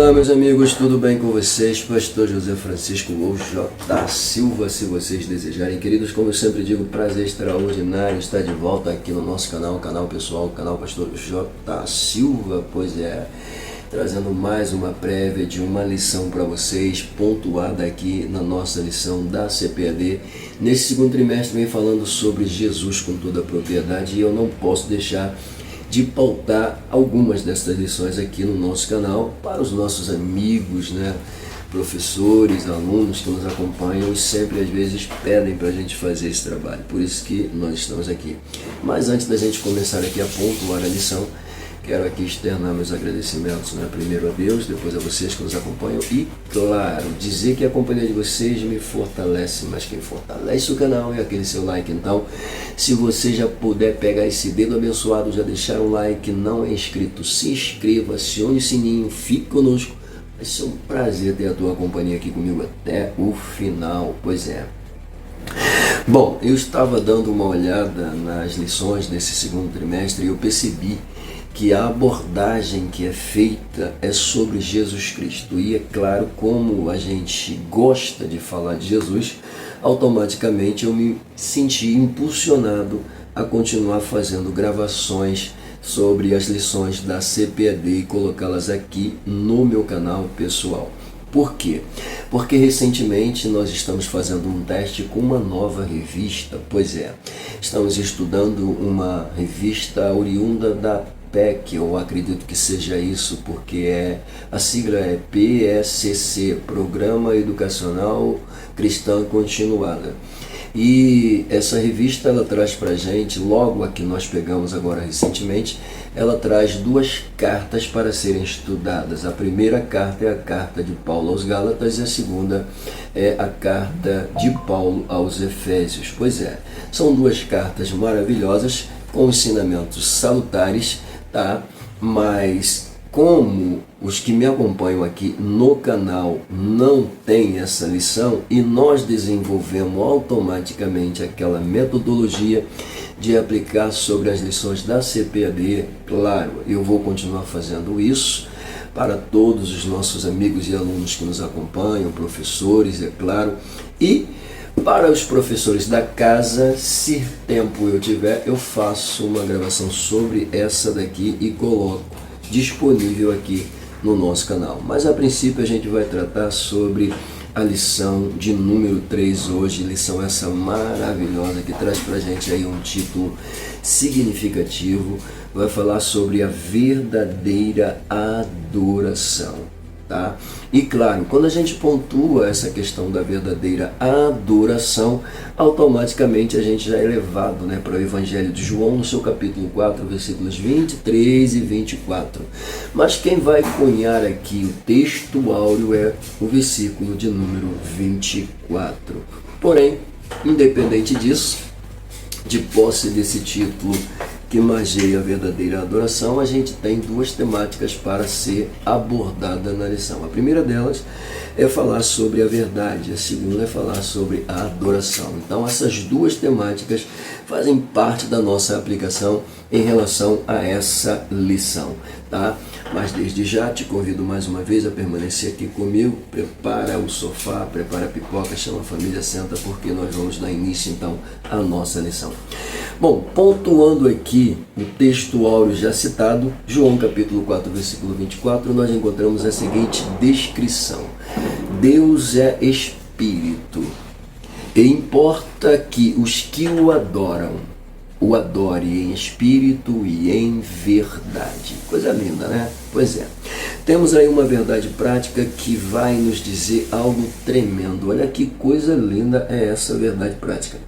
Olá meus amigos, tudo bem com vocês? Pastor José Francisco ou J. Silva, se vocês desejarem. Queridos, como eu sempre digo, prazer extraordinário estar de volta aqui no nosso canal pessoal, canal Pastor J. Silva, pois é, trazendo mais uma prévia de uma lição para vocês, pontuada aqui na nossa lição da CPAD. Nesse segundo trimestre vem falando sobre Jesus com toda a propriedade e eu não posso deixar de pautar algumas dessas lições aqui no nosso canal para os nossos amigos, professores, alunos que nos acompanham e sempre às vezes pedem para a gente fazer esse trabalho. Por isso que nós estamos aqui. Mas antes da gente começar aqui a pontuar a lição, quero aqui externar meus agradecimentos, primeiro a Deus, depois a vocês que nos acompanham e, claro, dizer que a companhia de vocês me fortalece, mas quem fortalece o canal é aquele seu like. Então, se você já puder pegar esse dedo abençoado, já deixar um like, não é inscrito, se inscreva, acione o sininho, fique conosco. Vai ser um prazer ter a tua companhia aqui comigo até o final, pois é. Bom, eu estava dando uma olhada nas lições desse segundo trimestre e eu percebi que a abordagem que é feita é sobre Jesus Cristo. E é claro, como a gente gosta de falar de Jesus, automaticamente eu me senti impulsionado a continuar fazendo gravações sobre as lições da CPAD e colocá-las aqui no meu canal pessoal. Por quê? Porque recentemente nós estamos fazendo um teste com uma nova revista. Pois é, estamos estudando uma revista oriunda da PEC, eu acredito que seja isso, porque a sigla é PSC, Programa Educacional Cristã Continuada. E essa revista ela traz para a gente, logo a que nós pegamos agora recentemente, ela traz duas cartas para serem estudadas. A primeira carta é a carta de Paulo aos Gálatas e a segunda é a carta de Paulo aos Efésios. Pois é, são duas cartas maravilhosas com ensinamentos salutares, mas como os que me acompanham aqui no canal não têm essa lição e nós desenvolvemos automaticamente aquela metodologia de aplicar sobre as lições da CPAD, claro, eu vou continuar fazendo isso para todos os nossos amigos e alunos que nos acompanham, professores, é claro, e para os professores da casa, se tempo eu tiver, eu faço uma gravação sobre essa daqui e coloco disponível aqui no nosso canal. Mas a princípio a gente vai tratar sobre a lição de número 3 hoje, lição essa maravilhosa que traz pra gente aí um título significativo, vai falar sobre a verdadeira adoração. E claro, quando a gente pontua essa questão da verdadeira adoração, automaticamente a gente já é levado para o Evangelho de João, no seu capítulo 4, versículos 23 e 24. Mas quem vai cunhar aqui o texto áureo é o versículo de número 24. Porém, independente disso, de posse desse título que margeia a verdadeira adoração, a gente tem duas temáticas para ser abordada na lição. A primeira delas é falar sobre a verdade, a segunda é falar sobre a adoração. Então essas duas temáticas fazem parte da nossa aplicação em relação a essa lição, Mas desde já te convido mais uma vez a permanecer aqui comigo, prepara o sofá, prepara a pipoca, chama a família, senta, porque nós vamos dar início então à nossa lição. Bom, pontuando aqui o texto áureo já citado, João capítulo 4, versículo 24, nós encontramos a seguinte descrição: Deus é Espírito, e importa que os que o adoram, o adore em espírito e em verdade. Coisa linda, Pois é. Temos aí uma verdade prática que vai nos dizer algo tremendo. Olha que coisa linda é essa verdade prática.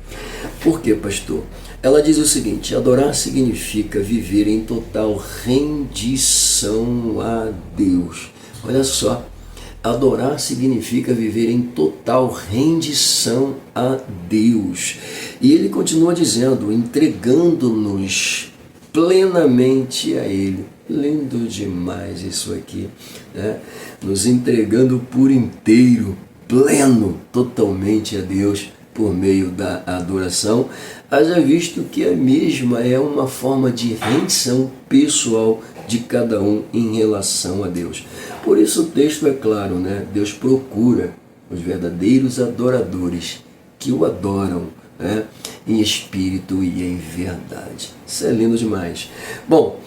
Por quê, pastor? Ela diz o seguinte: adorar significa viver em total rendição a Deus. Olha só. Adorar significa viver em total rendição a Deus. E ele continua dizendo, entregando-nos plenamente a Ele. Lindo demais isso aqui, Nos entregando por inteiro, pleno, totalmente a Deus por meio da adoração, haja visto que a mesma é uma forma de rendição pessoal de cada um em relação a Deus. Por isso o texto é claro, né? Deus procura os verdadeiros adoradores que o adoram, né? Em espírito e em verdade. Isso é lindo demais. Bom,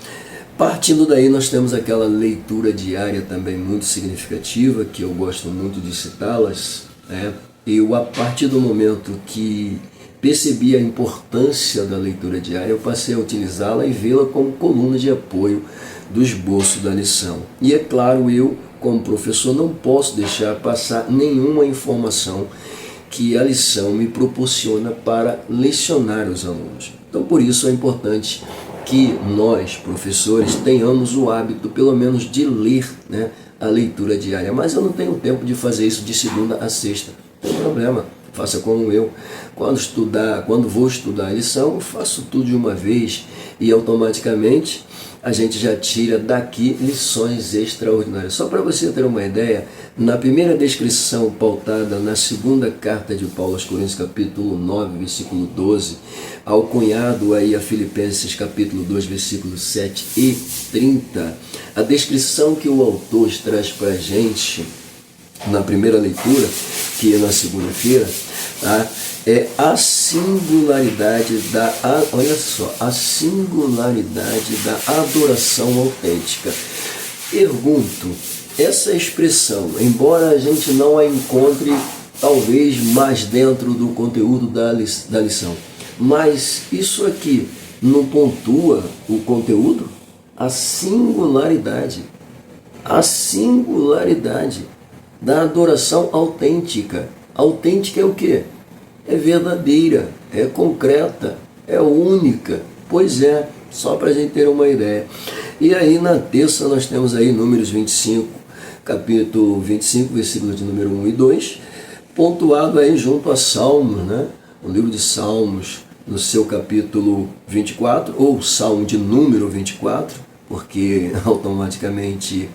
partindo daí nós temos aquela leitura diária também muito significativa, que eu gosto muito de citá-las, né? Eu, a partir do momento que percebi a importância da leitura diária, eu passei a utilizá-la e vê-la como coluna de apoio do esboço da lição. E é claro, eu, como professor, não posso deixar passar nenhuma informação que a lição me proporciona para lecionar os alunos. Então, por isso é importante que nós, professores, tenhamos o hábito, pelo menos, de ler, né, a leitura diária. Mas eu não tenho tempo de fazer isso de segunda a sexta. Não tem problema, faça como eu. Quando vou estudar a lição, eu faço tudo de uma vez e automaticamente a gente já tira daqui lições extraordinárias. Só para você ter uma ideia, na primeira descrição pautada na segunda carta de Paulo aos Coríntios, capítulo 9, versículo 12, alcunhado aí a Filipenses, capítulo 2, versículos 7 e 30, a descrição que o autor traz para a gente na primeira leitura, que é na segunda-feira, tá? É a singularidade olha só, a singularidade da adoração autêntica. Pergunto, essa expressão, embora a gente não a encontre talvez mais dentro do conteúdo da lição, mas isso aqui não pontua o conteúdo? A singularidade da adoração autêntica. Autêntica é o quê? É verdadeira, é concreta, é única. Pois é, só para a gente ter uma ideia. E aí na terça nós temos aí Números 25, capítulo 25, versículos de número 1 e 2, pontuado aí junto a Salmos, né? O livro de Salmos, no seu capítulo 24, ou Salmo de número 24, porque automaticamente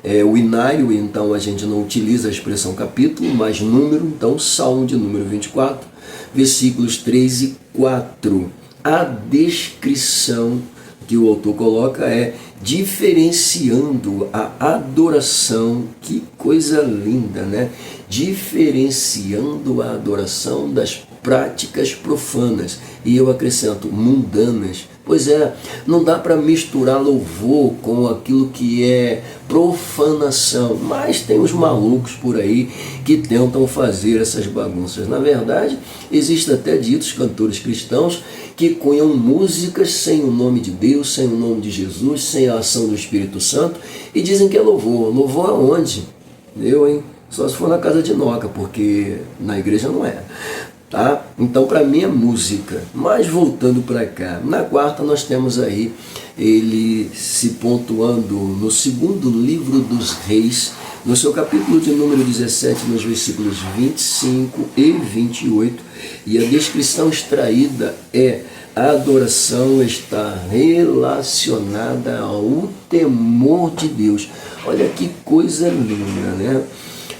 é o inário, então a gente não utiliza a expressão capítulo, mas número, então Salmo de número 24, versículos 3 e 4. A descrição que o autor coloca é diferenciando a adoração, que coisa linda, né? Diferenciando a adoração das práticas profanas, e eu acrescento mundanas. Pois é, não dá para misturar louvor com aquilo que é profanação, mas tem os malucos por aí que tentam fazer essas bagunças. Na verdade, existem até ditos cantores cristãos que cunham músicas sem o nome de Deus, sem o nome de Jesus, sem a ação do Espírito Santo, e dizem que é louvor. Louvor aonde? Eu, hein? Só se for na casa de Noca, porque na igreja não é. Tá? Então, para mim é música. Mas voltando para cá, na quarta nós temos aí ele se pontuando no segundo livro dos Reis, no seu capítulo de número 17, nos versículos 25 e 28, e a descrição extraída é: a adoração está relacionada ao temor de Deus. Olha que coisa linda, né?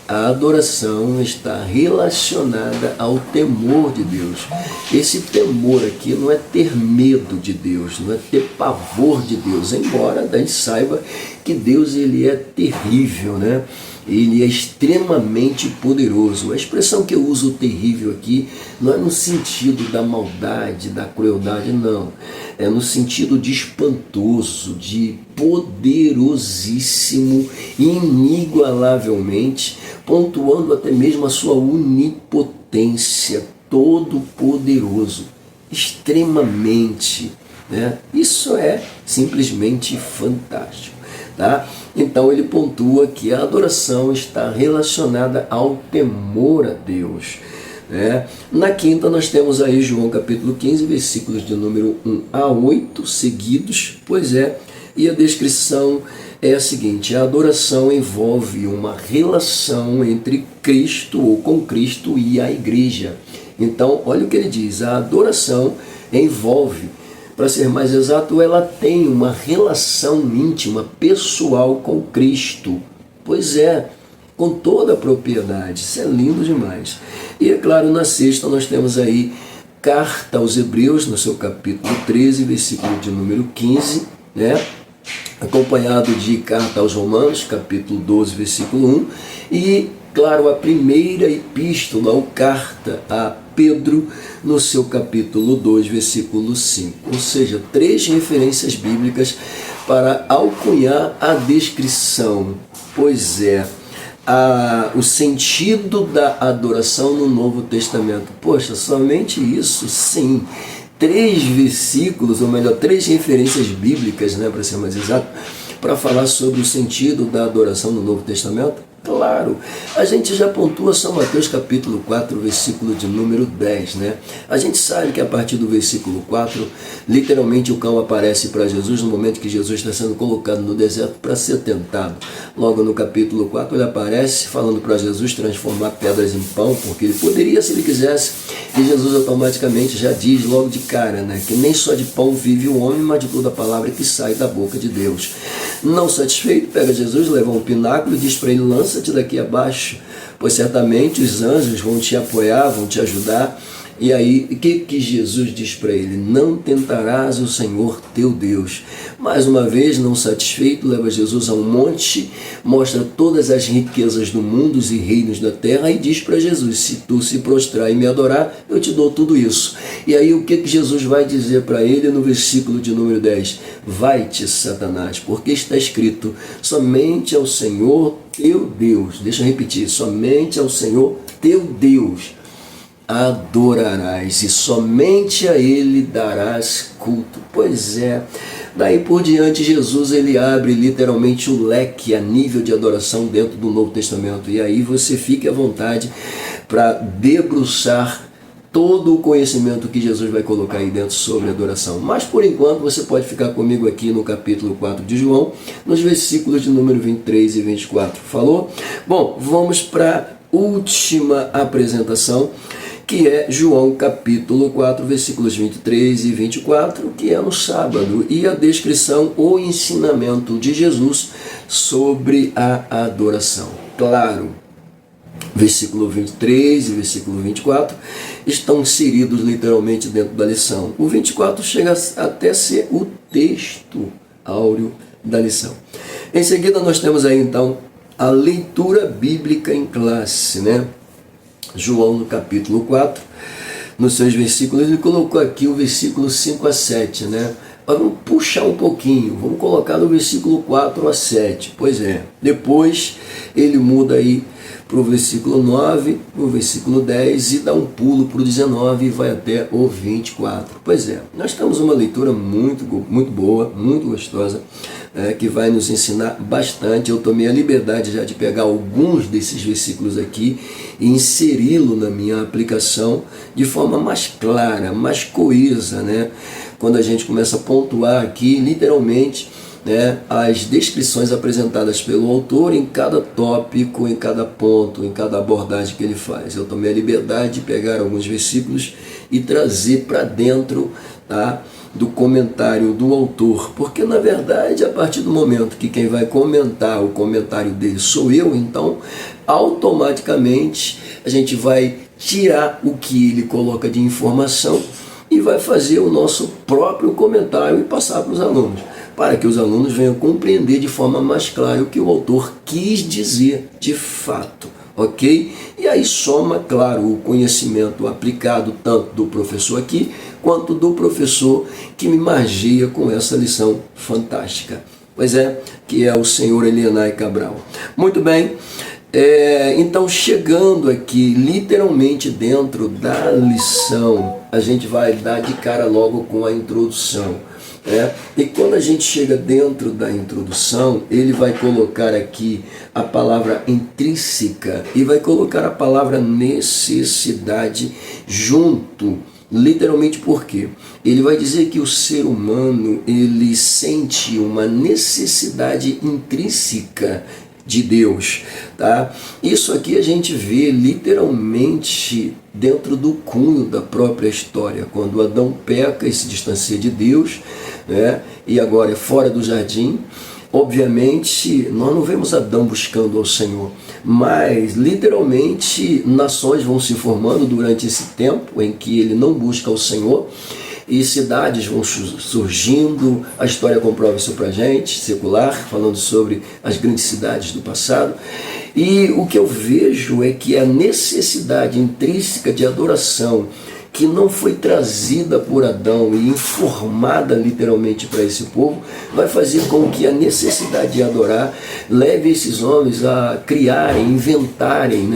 A adoração está relacionada ao temor de Deus. Esse temor aqui não é ter medo de Deus, não é ter pavor de Deus, embora a gente saiba que Deus ele é terrível, né? Ele é extremamente poderoso. A expressão que eu uso, terrível, aqui, não é no sentido da maldade, da crueldade, não. É no sentido de espantoso, de poderosíssimo, inigualavelmente, pontuando até mesmo a sua onipotência, todo-poderoso, extremamente, né? Isso é simplesmente fantástico. Tá? Então ele pontua que a adoração está relacionada ao temor a Deus, né? Na quinta nós temos aí João capítulo 15, versículos de número 1 a 8 seguidos, pois é, e a descrição é a seguinte: a adoração envolve uma relação entre Cristo ou com Cristo e a igreja. Então olha o que ele diz: a adoração envolve, para ser mais exato, ela tem uma relação íntima, pessoal com Cristo. Pois é, com toda a propriedade. Isso é lindo demais. E é claro, na sexta nós temos aí Carta aos Hebreus, no seu capítulo 13, versículo de número 15, né? acompanhado de carta aos Romanos, capítulo 12, versículo 1, e, claro, a primeira epístola ou carta a Pedro, no seu capítulo 2, versículo 5. Ou seja, 3 referências bíblicas para alcunhar a descrição, pois é, o sentido da adoração no Novo Testamento. Poxa, somente isso? Sim. 3 versículos, ou melhor, 3 referências bíblicas, né, para ser mais exato, para falar sobre o sentido da adoração no Novo Testamento? Claro, a gente já pontua São Mateus capítulo 4, versículo de número 10, né? A gente sabe que a partir do versículo 4, literalmente o cão aparece para Jesus no momento que Jesus está sendo colocado no deserto para ser tentado. Logo no capítulo 4 ele aparece falando para Jesus transformar pedras em pão, porque ele poderia se ele quisesse, e Jesus automaticamente já diz logo de cara, né? Que nem só de pão vive o homem, mas de toda a palavra que sai da boca de Deus. Não satisfeito, pega Jesus, leva um pináculo e diz para ele: lança-te daqui abaixo, pois certamente os anjos vão te apoiar, vão te ajudar. E aí, o que Jesus diz para ele? Não tentarás o Senhor teu Deus. Mais uma vez, não satisfeito, leva Jesus a um monte, mostra todas as riquezas do mundo e reinos da terra e diz para Jesus: se tu se prostrar e me adorar, eu te dou tudo isso. E aí, o que Jesus vai dizer para ele no versículo de número 10? Vai-te, Satanás, porque está escrito: somente ao Senhor teu Deus, deixa eu repetir, somente ao Senhor teu Deus adorarás e somente a Ele darás culto. Pois é, daí por diante Jesus ele abre literalmente o leque a nível de adoração dentro do Novo Testamento, e aí você fique à vontade para debruçar todo o conhecimento que Jesus vai colocar aí dentro sobre adoração. Mas por enquanto você pode ficar comigo aqui no capítulo 4 de João, nos versículos de número 23 e 24. Falou? Bom, vamos para a última apresentação, que é João capítulo 4, versículos 23 e 24, que é no sábado, e a descrição ou ensinamento de Jesus sobre a adoração. Claro, versículo 23 e versículo 24 estão inseridos literalmente dentro da lição. O 24 chega até ser o texto áureo da lição. Em seguida nós temos aí então a leitura bíblica em classe, né? João no capítulo 4, nos seus versículos, ele colocou aqui o versículo 5 a 7, né? Vamos puxar um pouquinho, vamos colocar no versículo 4 a 7, pois é. Depois ele muda aí para o versículo 9, o versículo 10 e dá um pulo para o 19 e vai até o 24. Pois é, nós temos uma leitura muito boa, muito gostosa, que vai nos ensinar bastante. Eu tomei a liberdade já de pegar alguns desses versículos aqui e inseri-lo na minha aplicação de forma mais clara, mais coesa, né? Quando a gente começa a pontuar aqui, literalmente, né, as descrições apresentadas pelo autor em cada tópico, em cada ponto, em cada abordagem que ele faz. Eu tomei a liberdade de pegar alguns versículos e trazer para dentro, tá, do comentário do autor, porque na verdade a partir do momento que quem vai comentar o comentário dele sou eu, então automaticamente a gente vai tirar o que ele coloca de informação e vai fazer o nosso próprio comentário e passar para os alunos, para que os alunos venham compreender de forma mais clara o que o autor quis dizer de fato, ok? E aí soma, claro, o conhecimento aplicado tanto do professor aqui, quanto do professor que me margeia com essa lição fantástica. Pois é, que é o senhor Elianai Cabral. Muito bem, então chegando aqui literalmente dentro da lição, a gente vai dar de cara logo com a introdução. E quando a gente chega dentro da introdução, ele vai colocar aqui a palavra intrínseca e vai colocar a palavra necessidade junto. Literalmente por quê? Ele vai dizer que o ser humano ele sente uma necessidade intrínseca de Deus, tá? Isso aqui a gente vê literalmente dentro do cunho da própria história, quando Adão peca e se distancia de Deus, né? E agora é fora do jardim. Obviamente, nós não vemos Adão buscando ao Senhor, mas literalmente nações vão se formando durante esse tempo em que ele não busca ao Senhor, e cidades vão surgindo. A história comprova isso pra gente, secular, falando sobre as grandes cidades do passado. E o que eu vejo é que a necessidade intrínseca de adoração, que não foi trazida por Adão e informada literalmente para esse povo, vai fazer com que a necessidade de adorar leve esses homens a criarem, inventarem,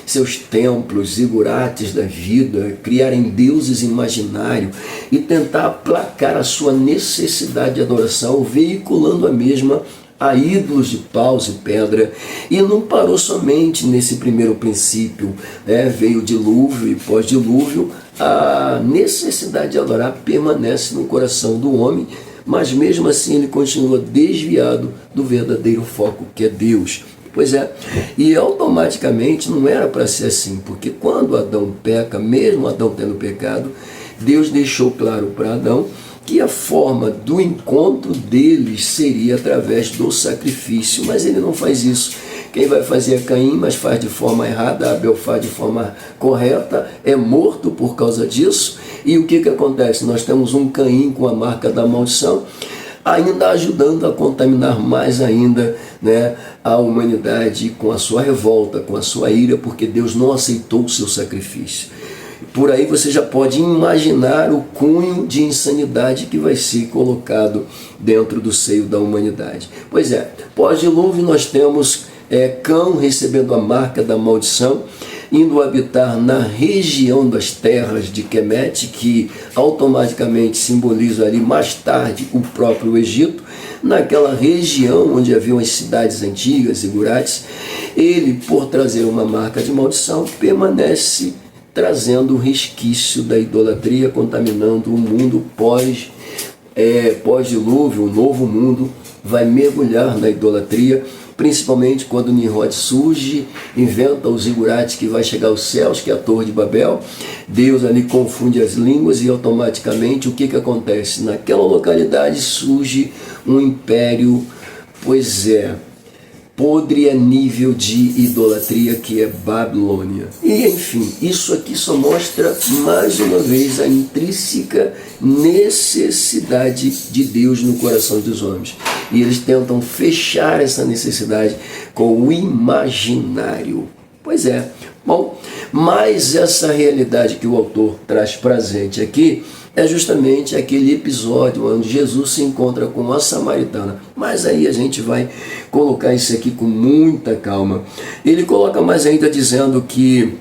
seus templos, zigurates da vida, criarem deuses imaginários e tentar aplacar a sua necessidade de adoração, veiculando a mesma a ídolos de paus e pedra. E não parou somente nesse primeiro princípio, veio o dilúvio e pós-dilúvio, a necessidade de adorar permanece no coração do homem, mas mesmo assim ele continua desviado do verdadeiro foco, que é Deus. Pois é, e automaticamente não era para ser assim, porque quando Adão peca, mesmo Adão tendo pecado, Deus deixou claro para Adão que a forma do encontro deles seria através do sacrifício, mas ele não faz isso. Quem vai fazer é Caim, mas faz de forma errada. Abel faz de forma correta, é morto por causa disso. E o que acontece? Nós temos um Caim com a marca da maldição, ainda ajudando a contaminar mais ainda a humanidade com a sua revolta, com a sua ira, porque Deus não aceitou o seu sacrifício. Por aí você já pode imaginar o cunho de insanidade que vai ser colocado dentro do seio da humanidade. Pois é, pós-dilúvio nós temos Cão recebendo a marca da maldição, indo habitar na região das terras de Quemete, que automaticamente simboliza ali mais tarde o próprio Egito, naquela região onde haviam as cidades antigas, zigurates. Ele, por trazer uma marca de maldição, permanece trazendo o resquício da idolatria, contaminando o mundo pós-dilúvio. O novo mundo vai mergulhar na idolatria, principalmente quando Nimrod surge, inventa o zigurate que vai chegar aos céus, que é a Torre de Babel. Deus ali confunde as línguas e automaticamente o que acontece? Naquela localidade surge um império, podre a nível de idolatria, que é Babilônia. E enfim, isso aqui só mostra mais uma vez a intrínseca necessidade de Deus no coração dos homens. E eles tentam fechar essa necessidade com o imaginário. Pois é, bom, mas essa realidade que o autor traz presente aqui é justamente aquele episódio onde Jesus se encontra com a samaritana. Mas aí a gente vai colocar isso aqui com muita calma. Ele coloca mais ainda dizendo que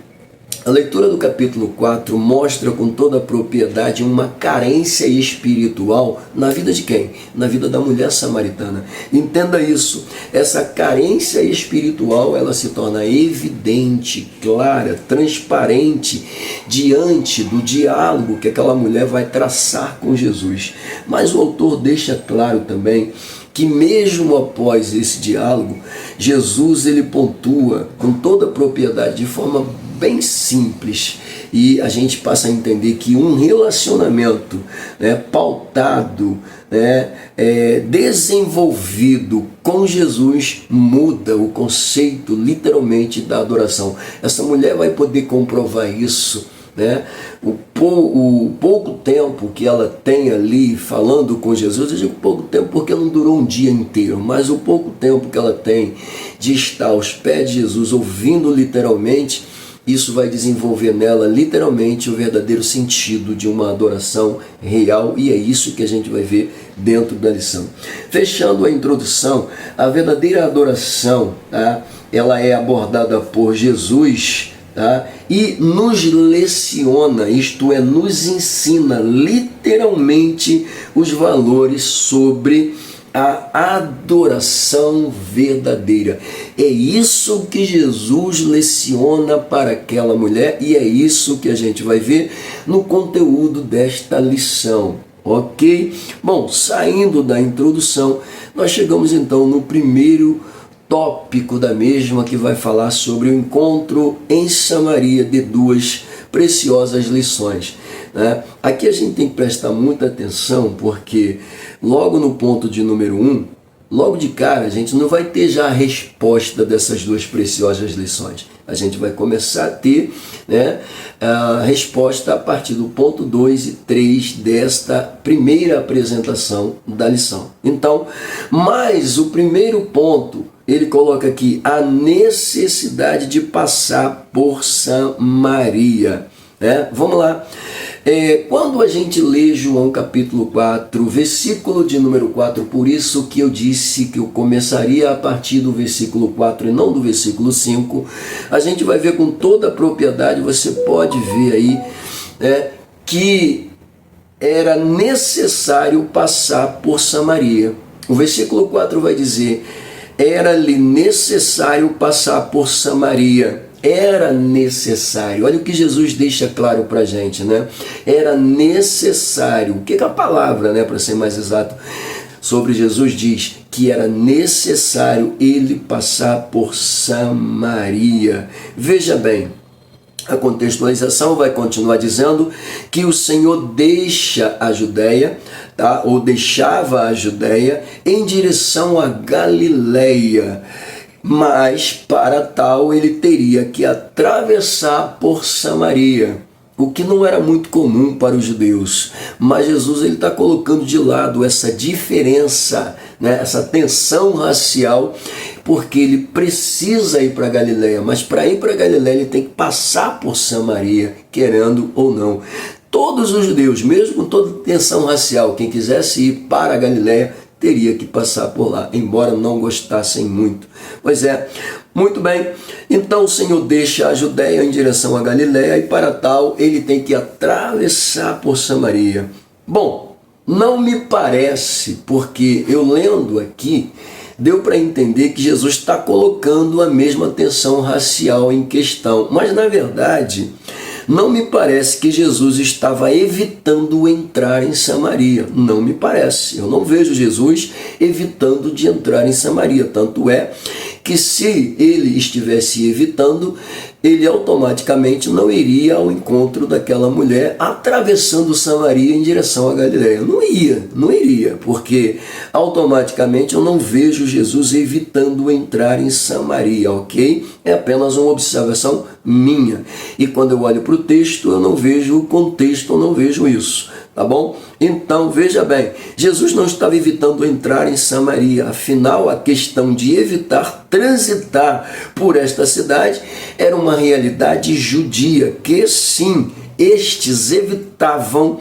a leitura do capítulo 4 mostra com toda a propriedade uma carência espiritual na vida de quem? Na vida da mulher samaritana. Entenda isso. Essa carência espiritual, ela se torna evidente, clara, transparente diante do diálogo que aquela mulher vai traçar com Jesus. Mas o autor deixa claro também que mesmo após esse diálogo, Jesus ele pontua com toda a propriedade, de forma bem simples, e a gente passa a entender que um relacionamento pautado, desenvolvido com Jesus, muda o conceito literalmente da adoração. Essa mulher vai poder comprovar isso. O pouco tempo que ela tem ali falando com Jesus, eu digo pouco tempo porque não durou um dia inteiro, mas o pouco tempo que ela tem de estar aos pés de Jesus, ouvindo literalmente, isso vai desenvolver nela literalmente o verdadeiro sentido de uma adoração real, e é isso que a gente vai ver dentro da lição. Fechando a introdução, a verdadeira adoração, ela é abordada por Jesus, e nos leciona, isto é, nos ensina literalmente os valores sobre a adoração verdadeira. É isso que Jesus leciona para aquela mulher, e é isso que a gente vai ver no conteúdo desta lição, ok? Bom, saindo da introdução, nós chegamos então no primeiro tópico da mesma, que vai falar sobre o encontro em Samaria de duas preciosas lições. Aqui a gente tem que prestar muita atenção, porque logo no ponto de número 1, logo de cara, a gente não vai ter já a resposta dessas duas preciosas lições. A gente vai começar a ter, né, a resposta a partir do ponto 2 e 3 desta primeira apresentação da lição. Então, mas o primeiro ponto, ele coloca aqui a necessidade de passar por Samaria. Vamos lá. Quando a gente lê João capítulo 4, versículo de número 4, por isso que eu disse que eu começaria a partir do versículo 4 e não do versículo 5, a gente vai ver com toda a propriedade, você pode ver aí, que era necessário passar por Samaria. O versículo 4 vai dizer, era-lhe necessário passar por Samaria. Era necessário. Olha o que Jesus deixa claro para a gente, né? Era necessário. O que é a palavra, né, para ser mais exato, sobre Jesus diz? Que era necessário ele passar por Samaria. Veja bem, a contextualização vai continuar dizendo que o Senhor deixa a Judéia, tá? Ou deixava a Judéia em direção a Galileia. Mas para tal ele teria que atravessar por Samaria, o que não era muito comum para os judeus. Mas Jesus está colocando de lado essa diferença, né, essa tensão racial, porque ele precisa ir para Galileia, mas para ir para Galileia ele tem que passar por Samaria, querendo ou não. Todos os judeus, mesmo com toda tensão racial, quem quisesse ir para a Galileia, teria que passar por lá, embora não gostassem muito. Pois é, muito bem. Então o Senhor deixa a Judéia em direção a Galileia e para tal ele tem que atravessar por Samaria. Bom, não me parece, porque eu lendo aqui, deu para entender que Jesus está colocando a mesma tensão racial em questão. Mas na verdade, não me parece que Jesus estava evitando entrar em Samaria. Não me parece. Eu não vejo Jesus evitando de entrar em Samaria. Tanto é que se ele estivesse evitando, ele automaticamente não iria ao encontro daquela mulher atravessando Samaria em direção a Galileia. Não iria, porque automaticamente eu não vejo Jesus evitando entrar em Samaria, ok? É apenas uma observação minha. E quando eu olho para o texto, eu não vejo o contexto, eu não vejo isso, tá bom? Então, veja bem, Jesus não estava evitando entrar em Samaria, afinal, a questão de evitar transitar por esta cidade era uma realidade judia, que sim, estes evitavam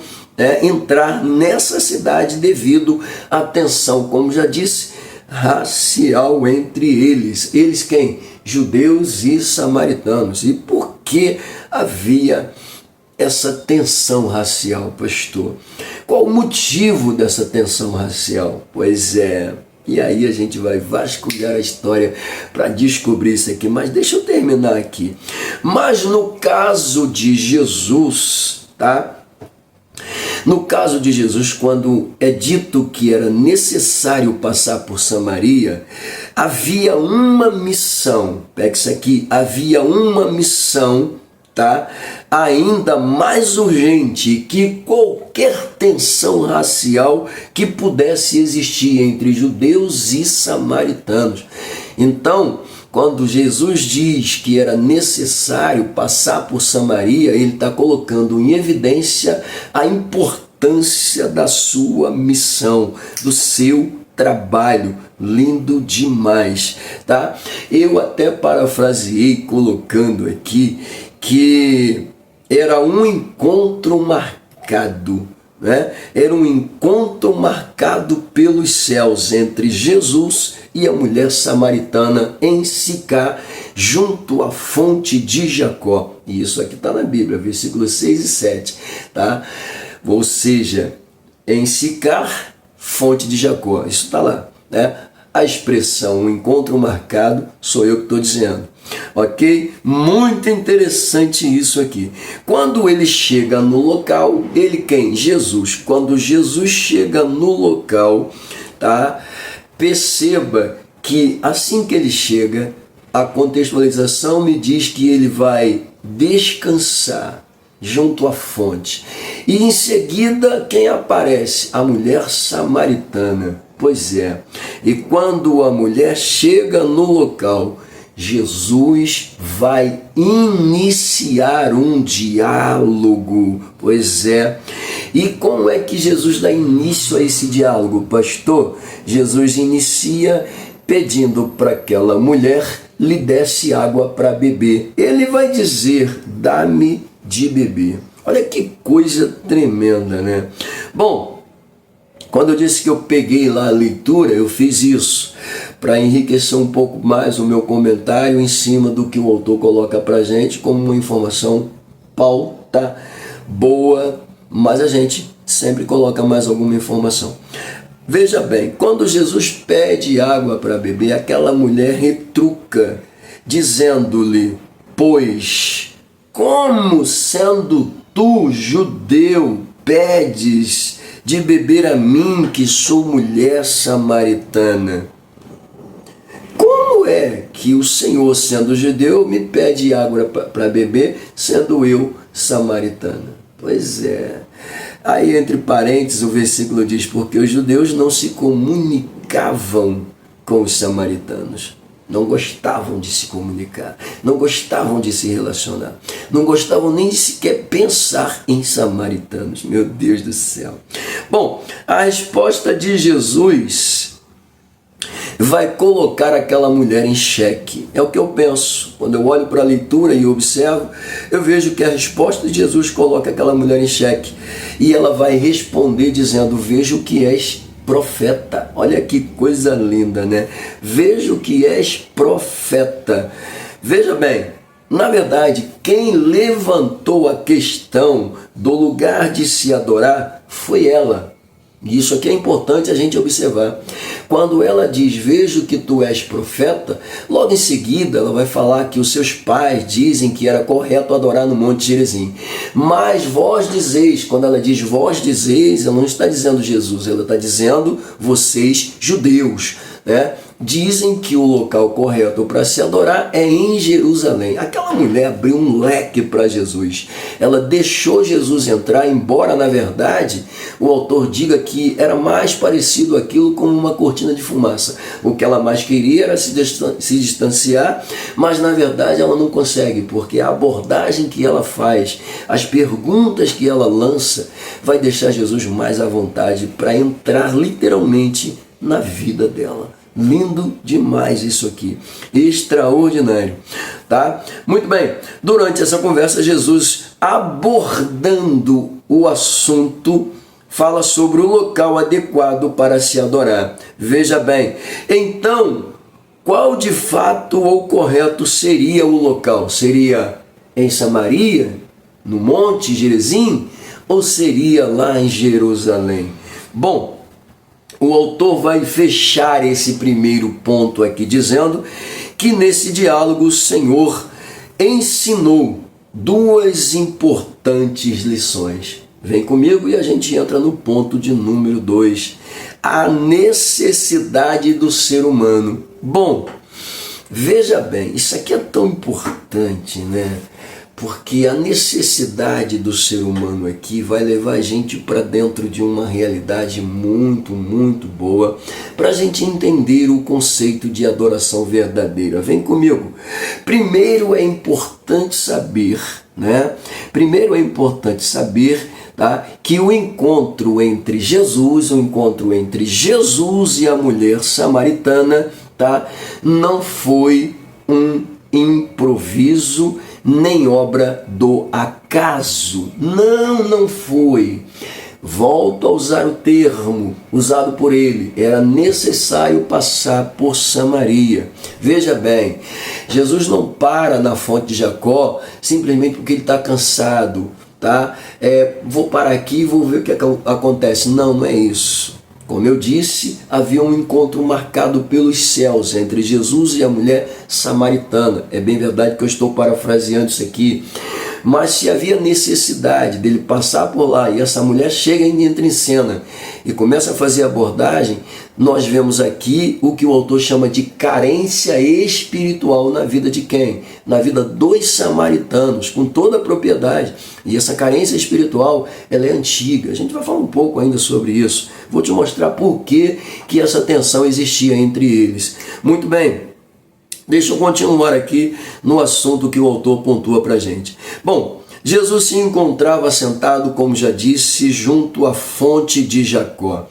entrar nessa cidade devido à tensão, como já disse, racial entre eles. Eles quem? Judeus e samaritanos. E por que havia essa tensão racial, pastor? Qual o motivo dessa tensão racial? Pois é, e aí a gente vai vasculhar a história para descobrir isso aqui, mas deixa eu terminar aqui. Mas no caso de Jesus, tá? No caso de Jesus, quando é dito que era necessário passar por Samaria, havia uma missão, pega isso aqui, havia uma missão, tá? Ainda mais urgente que qualquer tensão racial que pudesse existir entre judeus e samaritanos. Então, quando Jesus diz que era necessário passar por Samaria, ele está colocando em evidência a importância da sua missão, do seu trabalho. Lindo demais, tá? Eu até parafraseei colocando aqui que era um encontro marcado, né? Era um encontro marcado pelos céus entre Jesus e a mulher samaritana em Sicar, junto à fonte de Jacó. E isso aqui está na Bíblia, versículos 6 e 7, tá? Ou seja, em Sicar, fonte de Jacó. Isso está lá, né? A expressão um encontro marcado sou eu que estou dizendo. Ok? Muito interessante isso aqui. Quando ele chega no local, ele quem? Jesus. Quando Jesus chega no local, tá? Perceba que assim que ele chega, a contextualização me diz que ele vai descansar junto à fonte. E em seguida, quem aparece? A mulher samaritana. Pois é. E quando a mulher chega no local, Jesus vai iniciar um diálogo. Pois é. E como é que Jesus dá início a esse diálogo, pastor? Jesus inicia pedindo para aquela mulher lhe desse água para beber. Ele vai dizer: dá-me de beber. Olha que coisa tremenda, né? Bom, quando eu disse que eu peguei lá a leitura, eu fiz isso para enriquecer um pouco mais o meu comentário em cima do que o autor coloca para a gente como uma informação pauta boa, mas a gente sempre coloca mais alguma informação. Veja bem, quando Jesus pede água para beber, aquela mulher retruca, dizendo-lhe: pois, como sendo tu, judeu, pedes de beber a mim, que sou mulher samaritana? Como é que o Senhor, sendo judeu, me pede água para beber, sendo eu samaritana? Pois é. Aí, entre parênteses, o versículo diz: porque os judeus não se comunicavam com os samaritanos. Não gostavam de se comunicar, não gostavam de se relacionar, não gostavam nem de sequer pensar em samaritanos. Meu Deus do céu. Bom, a resposta de Jesus vai colocar aquela mulher em xeque. É o que eu penso. Quando eu olho para a leitura e observo, eu vejo que a resposta de Jesus coloca aquela mulher em xeque. E ela vai responder dizendo: vejo que és profeta. Olha que coisa linda, né? Vejo que és profeta. Veja bem, na verdade, quem levantou a questão do lugar de se adorar foi ela. E isso aqui é importante a gente observar. Quando ela diz: vejo que tu és profeta, logo em seguida ela vai falar que os seus pais dizem que era correto adorar no Monte Gerizim. Mas vós dizeis, quando ela diz vós dizeis, ela não está dizendo Jesus, ela está dizendo vocês judeus, né? Dizem que o local correto para se adorar é em Jerusalém. Aquela mulher abriu um leque para Jesus. Ela deixou Jesus entrar, embora na verdade o autor diga que era mais parecido aquilo com uma cortina de fumaça. O que ela mais queria era se distanciar, mas na verdade ela não consegue, porque a abordagem que ela faz, as perguntas que ela lança, vai deixar Jesus mais à vontade para entrar literalmente na vida dela. Lindo demais isso aqui, extraordinário, tá? Muito bem, durante essa conversa, Jesus, abordando o assunto, fala sobre o local adequado para se adorar. Veja bem, então, qual de fato ou correto seria o local? Seria em Samaria, no Monte Gerizim, ou seria lá em Jerusalém? Bom, o autor vai fechar esse primeiro ponto aqui dizendo que nesse diálogo o Senhor ensinou duas importantes lições. Vem comigo e a gente entra no ponto de número 2. A necessidade do ser humano. Bom, veja bem, isso aqui é tão importante, né? Porque a necessidade do ser humano aqui vai levar a gente para dentro de uma realidade muito, muito boa para a gente entender o conceito de adoração verdadeira. Vem comigo. Primeiro é importante saber, né? Primeiro é importante saber, tá? Que o encontro entre Jesus e a mulher samaritana, tá? Não foi um improviso, nem obra do acaso. Não foi. Volto a usar o termo usado por ele. Era necessário passar por Samaria. Veja bem, Jesus não para na fonte de Jacó simplesmente porque ele está cansado, tá? Vou parar aqui e vou ver o que acontece. Não é isso. Como eu disse, havia um encontro marcado pelos céus entre Jesus e a mulher samaritana. É bem verdade que eu estou parafraseando isso aqui. Mas se havia necessidade dele passar por lá e essa mulher chega e entra em cena e começa a fazer abordagem, nós vemos aqui o que o autor chama de carência espiritual na vida de quem? Na vida dos samaritanos, com toda a propriedade. E essa carência espiritual, ela é antiga. A gente vai falar um pouco ainda sobre isso. Vou te mostrar por que essa tensão existia entre eles. Muito bem, deixa eu continuar aqui no assunto que o autor pontua para a gente. Bom, Jesus se encontrava sentado, como já disse, junto à fonte de Jacó.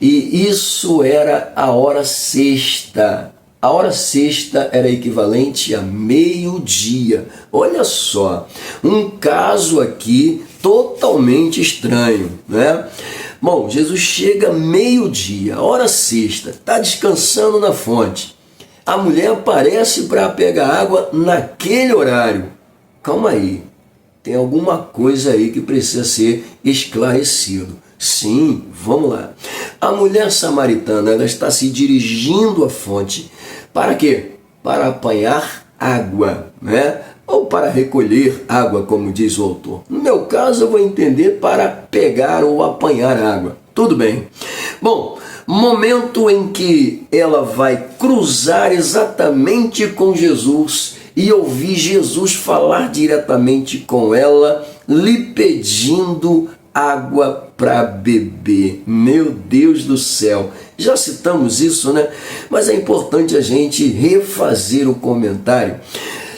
E isso era a hora sexta. A hora sexta era equivalente a meio-dia. Olha só, um caso aqui totalmente estranho, né? Bom, Jesus chega meio-dia, hora sexta, está descansando na fonte. A mulher aparece para pegar água naquele horário. Calma aí, tem alguma coisa aí que precisa ser esclarecido. Sim, vamos lá. A mulher samaritana, ela está se dirigindo à fonte. Para quê? Para apanhar água, né? Ou para recolher água, como diz o autor. No meu caso, eu vou entender para pegar ou apanhar água. Tudo bem. Bom, momento em que ela vai cruzar exatamente com Jesus e ouvir Jesus falar diretamente com ela, lhe pedindo água para beber. Meu Deus do céu, já citamos isso, né? Mas é importante a gente refazer o comentário.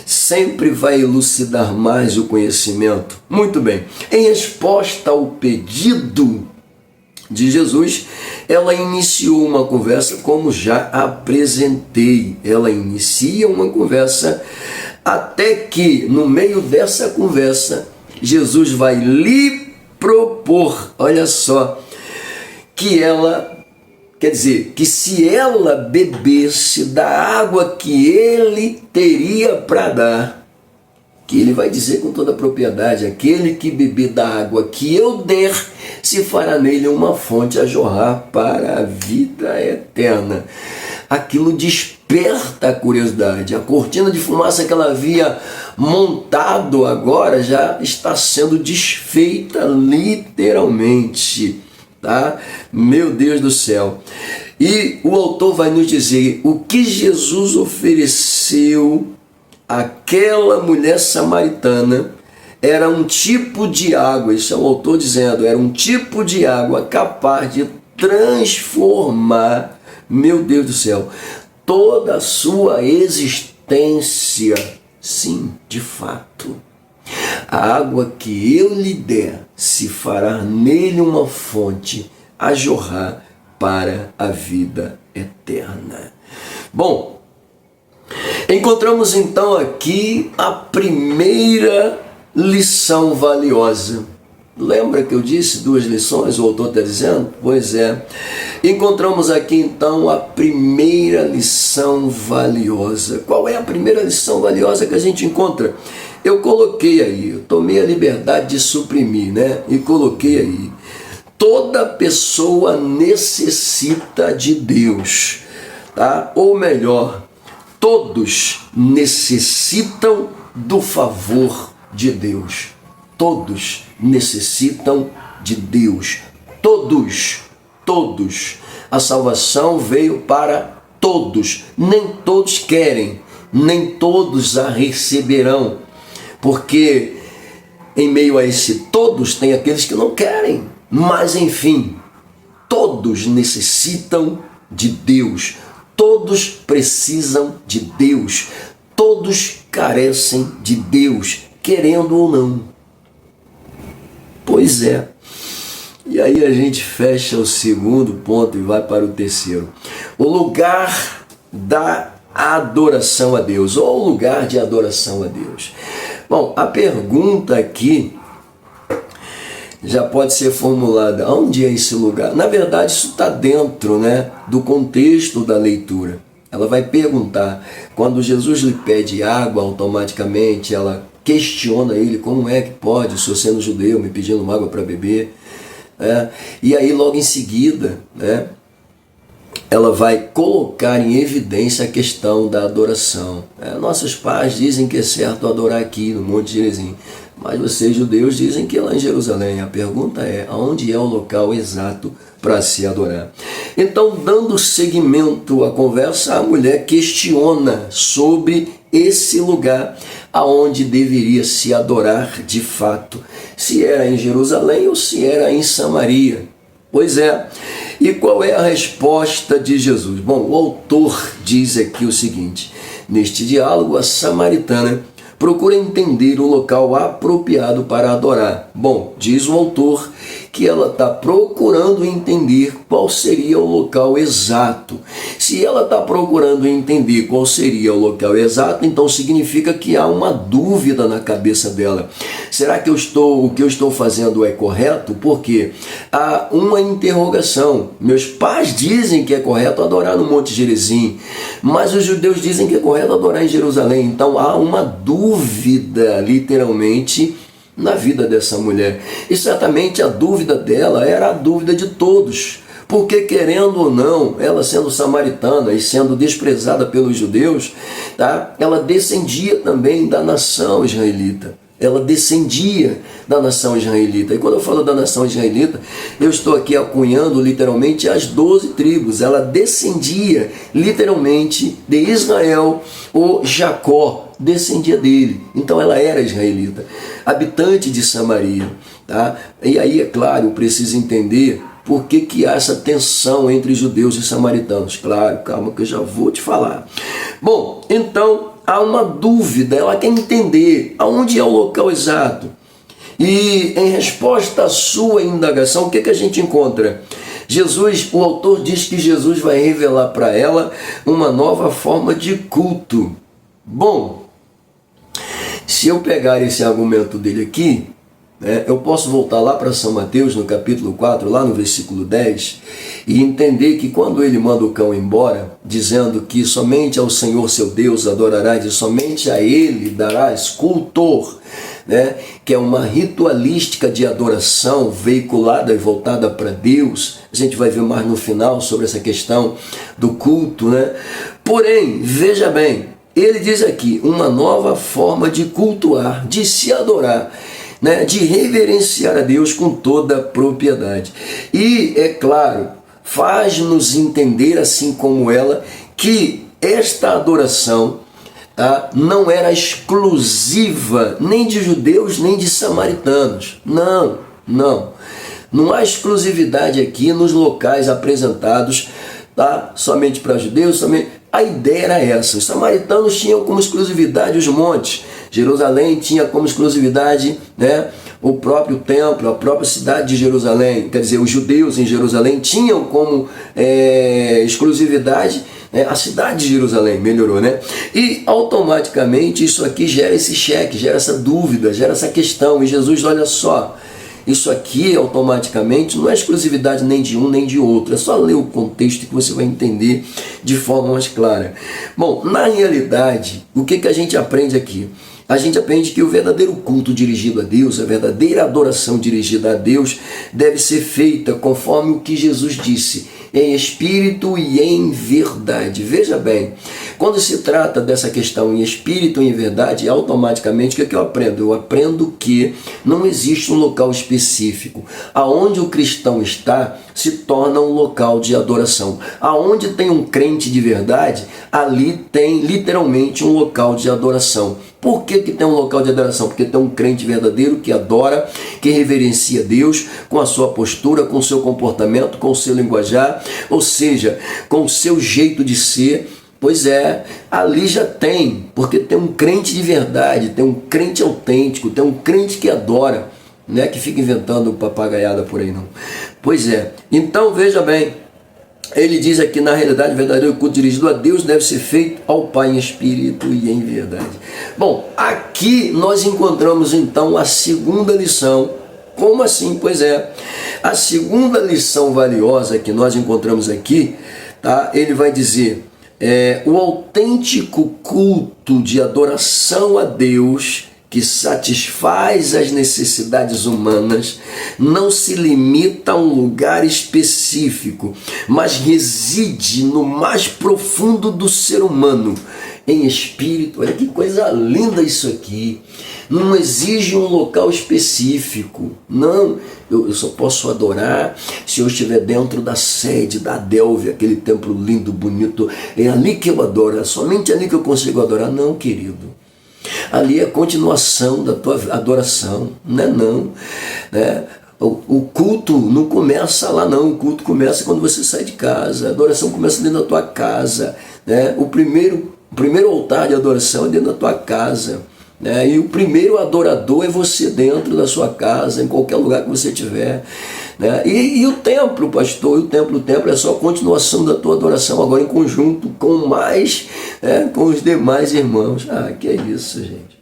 Sempre vai elucidar mais o conhecimento. Muito bem, em resposta ao pedido de Jesus, ela iniciou uma conversa, como já apresentei. Ela inicia uma conversa até que, no meio dessa conversa, Jesus vai lhe propor, olha só, que ela, quer dizer, que se ela bebesse da água que ele teria para dar, que ele vai dizer com toda a propriedade, aquele que beber da água que eu der, se fará nele uma fonte a jorrar para a vida eterna. Aquilo desperta a curiosidade. A cortina de fumaça que ela havia montado agora já está sendo desfeita literalmente, tá? Meu Deus do céu. E o autor vai nos dizer o que Jesus ofereceu àquela mulher samaritana. Era um tipo de água, isso é o autor dizendo, era um tipo de água capaz de transformar, meu Deus do céu, toda a sua existência. Sim, de fato, a água que eu lhe der se fará nele uma fonte a jorrar para a vida eterna. Bom, encontramos então aqui a primeira lição valiosa. Lembra que eu disse 2 lições, o autor está dizendo? Pois é. Encontramos aqui então a primeira lição valiosa. Qual é a primeira lição valiosa que a gente encontra? Eu coloquei aí, eu tomei a liberdade de suprimir, né? E coloquei aí. Toda pessoa necessita de Deus, tá? Ou melhor, todos necessitam do favor de Deus. Todos necessitam de Deus. Todos. A salvação veio para todos. Nem todos querem, nem todos a receberão. Porque em meio a esse todos tem aqueles que não querem. Mas enfim, todos necessitam de Deus. Todos precisam de Deus. Todos carecem de Deus, querendo ou não. Pois é. E aí a gente fecha o segundo ponto e vai para o terceiro. O lugar da adoração a Deus, ou o lugar de adoração a Deus. Bom, a pergunta aqui já pode ser formulada: onde é esse lugar? Na verdade, isso está dentro, né, do contexto da leitura. Ela vai perguntar, quando Jesus lhe pede água, automaticamente ela questiona ele, como é que pode, o senhor sendo judeu, me pedindo água para beber? E aí logo em seguida, né, ela vai colocar em evidência a questão da adoração. Nossos pais dizem que é certo adorar aqui no Monte Gerizim, mas vocês judeus dizem que é lá em Jerusalém. A pergunta é, aonde é o local exato para se adorar? Então, dando seguimento à conversa, a mulher questiona sobre esse lugar aonde deveria se adorar de fato, se era em Jerusalém ou se era em Samaria. Pois é, E qual é a resposta de Jesus? Bom, o autor diz aqui o seguinte: neste diálogo, a samaritana procura entender o local apropriado para adorar. Bom, diz o autor que ela está procurando entender qual seria o local exato. Se ela está procurando entender qual seria o local exato, então significa que há uma dúvida na cabeça dela. Será que o que eu estou fazendo é correto? Porque há uma interrogação. Meus pais dizem que é correto adorar no Monte Gerizim, mas os judeus dizem que é correto adorar em Jerusalém. Então há uma dúvida, literalmente, na vida dessa mulher. E certamente a dúvida dela era a dúvida de todos. Porque, querendo ou não, ela sendo samaritana e sendo desprezada pelos judeus, tá? Ela descendia também da nação israelita. Ela descendia da nação israelita. E quando eu falo da nação israelita, eu estou aqui acunhando literalmente as 12 tribos. Ela descendia literalmente de Israel, ou Jacó descendia dele. Então ela era israelita, habitante de Samaria. Tá? E aí, é claro, eu preciso entender por que há essa tensão entre judeus e samaritanos. Claro, calma que eu já vou te falar. Bom, então há uma dúvida, ela quer entender aonde é o local exato. E em resposta à sua indagação, o que a gente encontra? Jesus, o autor diz que Jesus vai revelar para ela uma nova forma de culto. Bom, se eu pegar esse argumento dele aqui, eu posso voltar lá para São Mateus, no capítulo 4, lá no versículo 10, e entender que quando ele manda o cão embora, dizendo que somente ao Senhor seu Deus adorarás e somente a ele darás cultor, que é uma ritualística de adoração veiculada e voltada para Deus. A gente vai ver mais no final sobre essa questão do culto. Porém, veja bem, ele diz aqui, uma nova forma de cultuar, de se adorar, de reverenciar a Deus com toda a propriedade. E, é claro, faz-nos entender, assim como ela, que esta adoração não era exclusiva nem de judeus, nem de samaritanos. Não há exclusividade aqui nos locais apresentados, somente para judeus, somente. A ideia era essa. Os samaritanos tinham como exclusividade os montes. Jerusalém tinha como exclusividade o próprio templo, a própria cidade de Jerusalém. Quer dizer, os judeus em Jerusalém tinham como exclusividade a cidade de Jerusalém. Melhorou, E automaticamente isso aqui gera esse cheque, gera essa dúvida, gera essa questão. E Jesus, olha só, isso aqui automaticamente não é exclusividade nem de um nem de outro. É só ler o contexto que você vai entender de forma mais clara. Bom, na realidade, o que a gente aprende aqui? A gente aprende que o verdadeiro culto dirigido a Deus, a verdadeira adoração dirigida a Deus, deve ser feita conforme o que Jesus disse, em espírito e em verdade. Veja bem, quando se trata dessa questão em espírito e em verdade, automaticamente o que eu aprendo? Eu aprendo que não existe um local específico. Aonde o cristão está, se torna um local de adoração. Aonde tem um crente de verdade, ali tem literalmente um local de adoração. Por que tem um local de adoração? Porque tem um crente verdadeiro que adora, que reverencia Deus com a sua postura, com o seu comportamento, com o seu linguajar, ou seja, com o seu jeito de ser. Pois é, ali já tem, porque tem um crente de verdade, tem um crente autêntico, tem um crente que adora, não é que fica inventando papagaiada por aí não. Pois é, então veja bem, ele diz aqui, na realidade, o verdadeiro culto dirigido a Deus deve ser feito ao Pai em espírito e em verdade. Bom, aqui nós encontramos então a segunda lição. Como assim? Pois é, a segunda lição valiosa que nós encontramos aqui, ele vai dizer, o autêntico culto de adoração a Deus, que satisfaz as necessidades humanas, não se limita a um lugar específico, mas reside no mais profundo do ser humano, em espírito. Olha que coisa linda isso aqui. Não exige um local específico. Não, eu só posso adorar se eu estiver dentro da sede da Adelve, aquele templo lindo, bonito. É ali que eu adoro, é somente ali que eu consigo adorar. Não, querido. Ali é a continuação da tua adoração, não. O culto não começa lá não, o culto começa quando você sai de casa, a adoração começa dentro da tua casa, né? O primeiro altar de adoração é dentro da tua casa, né? E o primeiro adorador é você dentro da sua casa, em qualquer lugar que você estiver, né? E o templo, pastor, o templo é só a continuação da tua adoração, agora em conjunto com mais, né, com os demais irmãos. Que é isso, gente.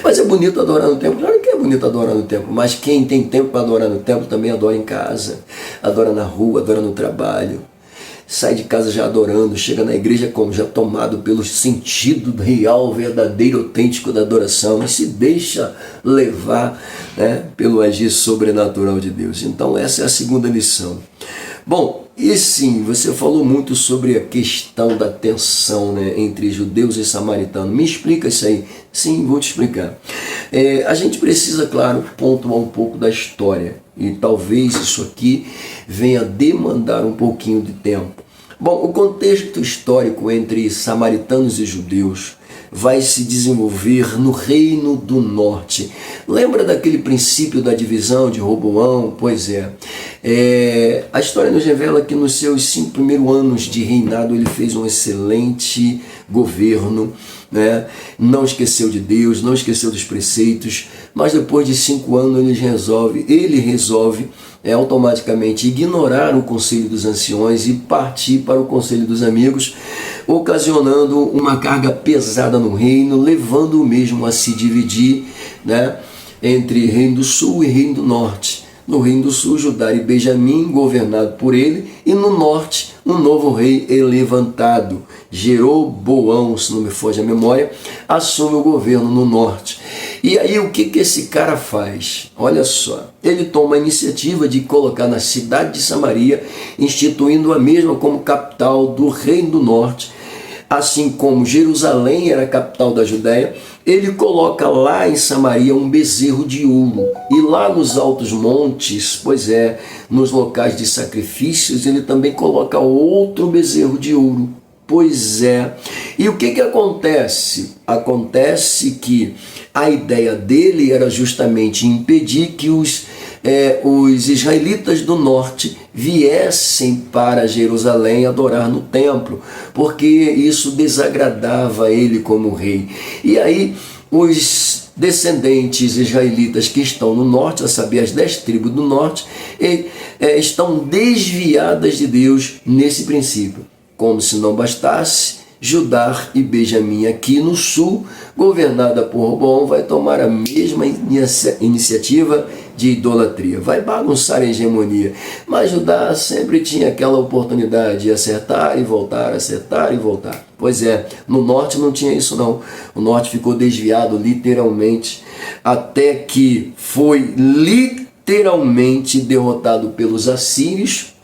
Mas é bonito adorar no templo? Claro que é bonito adorar no templo, mas quem tem tempo para adorar no templo também adora em casa, adora na rua, adora no trabalho, sai de casa já adorando, chega na igreja como já tomado pelo sentido real, verdadeiro, autêntico da adoração e se deixa levar, né, pelo agir sobrenatural de Deus. Então essa é a segunda lição. Bom, e sim, você falou muito sobre a questão da tensão, né, entre judeus e samaritanos. Me explica isso aí. Sim, vou te explicar. A gente precisa, claro, pontuar um pouco da história. E talvez isso aqui venha demandar um pouquinho de tempo. Bom, o contexto histórico entre samaritanos e judeus vai se desenvolver no Reino do Norte. Lembra daquele princípio da divisão de Roboão? Pois é. A história nos revela que nos seus 5 primeiros anos de reinado ele fez um excelente governo, né? Não esqueceu de Deus, não esqueceu dos preceitos, mas depois de 5 anos ele resolve automaticamente ignorar o conselho dos anciões e partir para o conselho dos amigos, ocasionando uma carga pesada no reino, levando o mesmo a se dividir, né, entre Reino do Sul e Reino do Norte. No Reino do Sul, Judá e Benjamim, governado por ele, e no norte, um novo rei é levantado. Jeroboão, se não me foge a memória, assume o governo no norte. E aí o que esse cara faz? Olha só, ele toma a iniciativa de colocar na cidade de Samaria, instituindo a mesma como capital do Reino do Norte, assim como Jerusalém era a capital da Judéia. Ele coloca lá em Samaria um bezerro de ouro, e lá nos altos montes, pois é, nos locais de sacrifícios, ele também coloca outro bezerro de ouro. Pois é. E o que acontece? Acontece que a ideia dele era justamente impedir que os israelitas do norte viessem para Jerusalém adorar no templo, porque isso desagradava ele como rei. E aí os descendentes israelitas que estão no norte, a saber, as 10 tribos do norte, estão desviadas de Deus nesse princípio. Como se não bastasse, Judá e Benjamim aqui no sul, governada por Roboão, vai tomar a mesma iniciativa de idolatria, vai bagunçar a hegemonia. Mas Judá sempre tinha aquela oportunidade de acertar e voltar, acertar e voltar. Pois é, no norte não tinha isso não. O norte ficou desviado literalmente, até que foi literalmente derrotado pelos assírios.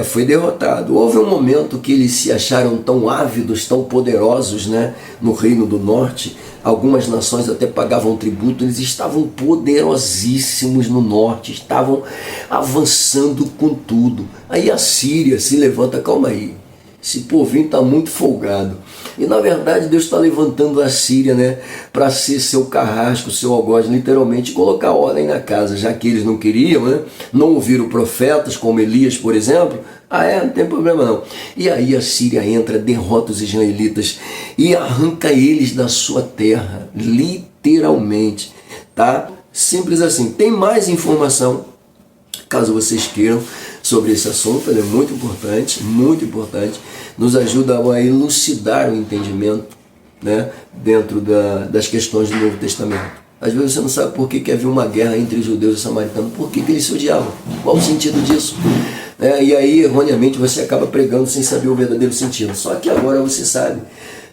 Foi derrotado. Houve um momento que eles se acharam tão ávidos, tão poderosos, né, no Reino do Norte. Algumas nações até pagavam tributo, eles estavam poderosíssimos no norte, estavam avançando com tudo. Aí a Síria se levanta, calma aí, esse povinho está muito folgado. E na verdade Deus está levantando a Síria, né, para ser seu carrasco, seu algoz, literalmente colocar ordem na casa, já que eles não queriam, né, não ouviram profetas como Elias, por exemplo. Não tem problema não. E aí a Síria entra, derrota os israelitas e arranca eles da sua terra, literalmente, tá? Simples assim. Tem mais informação, caso vocês queiram, sobre esse assunto. Ele é muito importante, nos ajuda a elucidar o entendimento, né, dentro das questões do Novo Testamento. Às vezes você não sabe por que havia uma guerra entre judeus e samaritanos, por que eles se odiavam, qual o sentido disso? E aí, erroneamente, você acaba pregando sem saber o verdadeiro sentido. Só que agora você sabe,